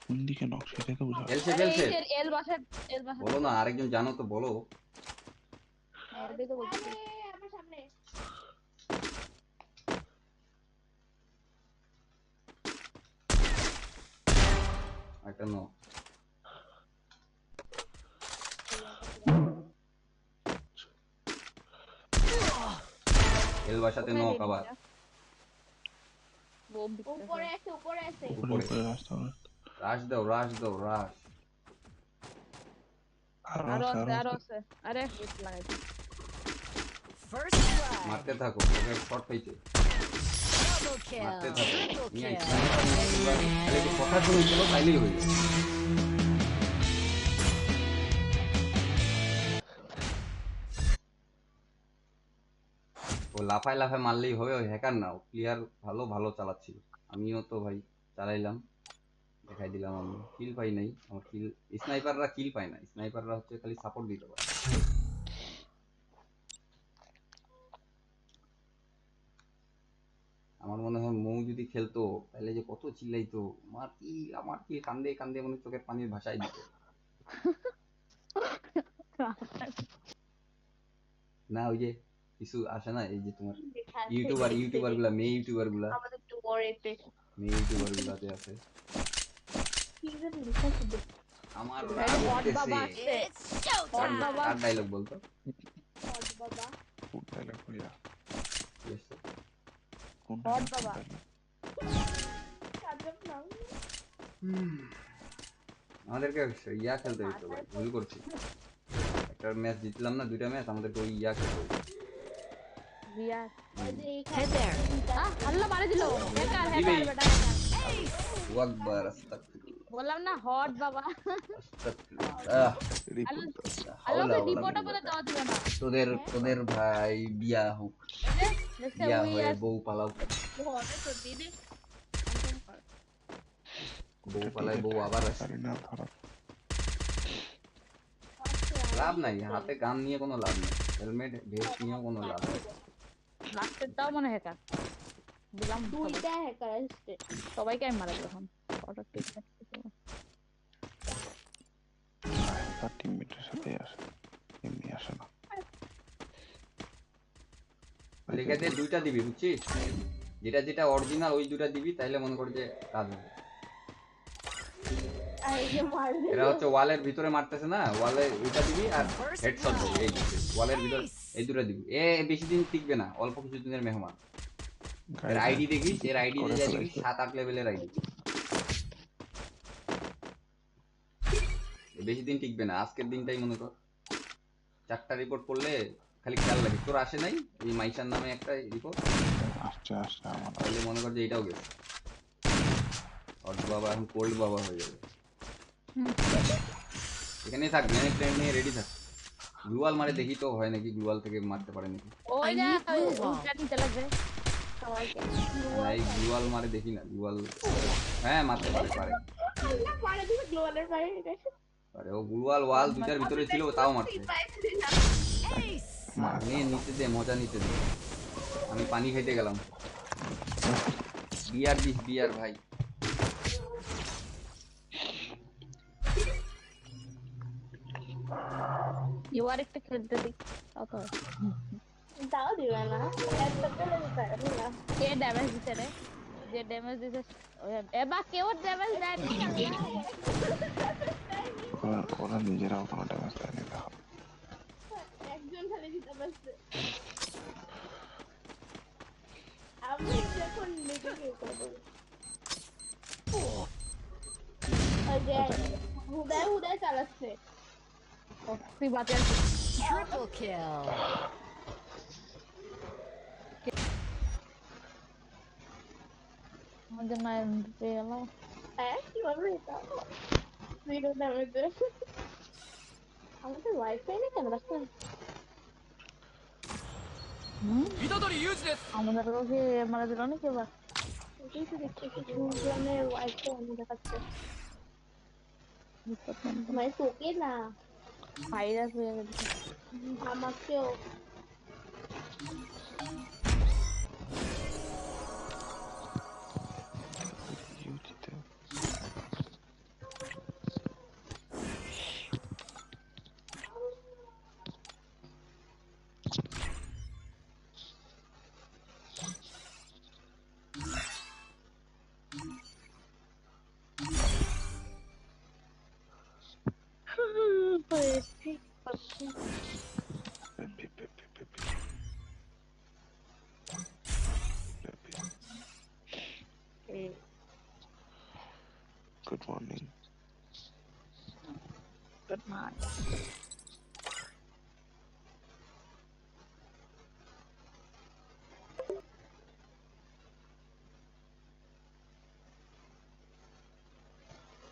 কোন দিকে নক সেটা তো বুঝা এলসে এল বাসে বলো না আরেকজন জানো তো বলো আরবি তো বলছি একটা নো এল বাসাতে নো আবার বোম উপরে উপরে রাস্তা রাশ দাও রাশ আরো আছে আরে হিট লাগাই First blood. মারতে থাকো ওকে শট পাইছে Double kill. মারতে থাকো Triple নিয়ে kill. খালি একটু কথা শুনে চলো তাইলেই হয়ে যাবে ও লাফায় মারলেই হবে ওই হ্যাকার না ও প্লেয়ার ভালো চালাচ্ছিল আমিও তো ভাই চালাইলাম দেখাই দিলাম আমি কিল পাই নাই আমার কিল স্নাইপাররা কিল পায় না স্নাইপাররা হচ্ছে খালি সাপোর্ট দিতে পারে আমার মনে হয় মৌ যদি খেলতো তাহলে যে কত চিল্লাইতো আমার কি কান্দে মনে চোখের পানির ভাষায় দিত না ওই যে কিছু আসে না এই যে তোমার ইউটিউবার গুলা মেয়ে ইউটিউবার গুলা আছে আমার It's showtime. কার ডায়লগ বলতো ডায়লগ কইরা Yes, sir. কোনটা হট না, বাবা। কোনটা না? আমাদেরকে ইয়া খেলতে হইতো ভাই, ভুল করছি। একটা ম্যাচ জিতলাম না, 2টা ম্যাচ, আমাদেরকে ওই ইয়া খেলতে হইতো। বিয়ার Hey there. আল্লাহ মারে দিল হ্যাকার দিবে। হ্যাকার বেটা হ্যাকার আল্লাহু আকবার, আস্তাগফিরুল্লাহ, বললাম না হট বাবা আস্তাগফিরুল্লাহ। রিপোর্ট দাও। আল্লাহকে হাওলা ওয়ালা রিপোর্টও বলে কুওয়াতা। দেওয়া দিল না তোদের ভাই বিয়া হোক, দেখছে বিয়া উই হয়ে আর বউ পালাও, হবে তো দিদি বউ পালায় বউ আবার আসে। পারি না ধরা। লাভ নাই, হাতে গান নিয়ে কোনো লাভ নেই, হেলমেট ভেস্ট নিয়েও কোনো লাভ নেই। লাস্টের তাও মনে হ্যাকার দিলাম দুইটা হ্যাকার আসছে সবাইকে আমি মারা তখন অটো টিক তার টিমমেটের সাথে আসে, এমনি আসে না। লিখে দিয়ে 2টা দিবি, বুঝছিস? যেটা যেটা অরিজিনাল ওই 2টা দিবি, তাইলে মনে কর যে কাজ হবে। আর এই যে মারবে এরা হচ্ছে ওয়ালের ভিতরে মারতেছে না, ওয়ালে ওইটা দিবি আর হেডশট দিবি, এই ওয়ালের ভিতরে এই 2টা দিবি। বেশি দিন টিকবে না, অল্প কিছু দিনের মেহমান। এর আইডি দেখিস, এর আইডি করে যে দেখিস ফেলাইছে। 7-8 লেভেলের আইডি। বেশি দিন টিকবে না, আজকের দিনটাই মনে কর 4টা রিপোর্ট করলে খালি খেয়াল লাগে। তোর আসে নাই এই মাইশার নামে একটা রিপোর্ট? আসছে আসছে আমার। তাহলে মনে কর যে এটাও গেছে, হট বাবা এখন কোল্ড বাবা হয়ে যাবে। এখানেই থাক, গ্রেনেড ট্রেন নিয়ে রেডি থাক। গ্লুয়াল মারে দেখি তো হয় নাকি, গ্লুয়াল থেকে মারতে পারে নাকি। ওই I যে need blue wall. নিতে লাগবে সবাইকে না, এই গ্লুয়াল মারে দেখি না, গ্লুয়াল হ্যাঁ মারতে পারে পারে মারা দিবে গ্লোয়ালের বাইরে এটা পারে। ও গ্লুয়াল ওয়াল 2টার ভিতরে ছিল, তাও মারছে। Ace. নিয়ে নিতে দে, মজা নিতে দে। আমি পানি খাইতে গেলাম। বিয়ার দিস, বিয়ার ভাই। এবার একটা খেলতে দিই তাও তো তাও দিবে না একটা করে দিতে পারবি না কে ড্যামেজ দিছে রে যে ড্যামেজ দিছে এবার কেউ ড্যামেজ দেয়নি ওরা নিজেরাও কোনো ড্যামেজ দেয়নি দেখো। একজন খালি দিতে পারছে আমি যখন নিজে কেউ করবো ওই যে হুদায় চালাচ্ছে তুই বাঁচে আছিস Triple kill. আমাদের মায়ের পেয়ে গেল হ্যাঁ কি বলবো এটা জিরো ড্যামেজে আমাদের ওয়াইফাই না কেন রাখতে আমাদেরকে মারা দিল না কেউ ওটাই তো দেখছি কিছু জনের ওয়াইফাই আমি দেখাচ্ছে মানে তোকে না ভাইরাস হয়ে গেছে আমাকেও ইউটিতে Good morning. Good night.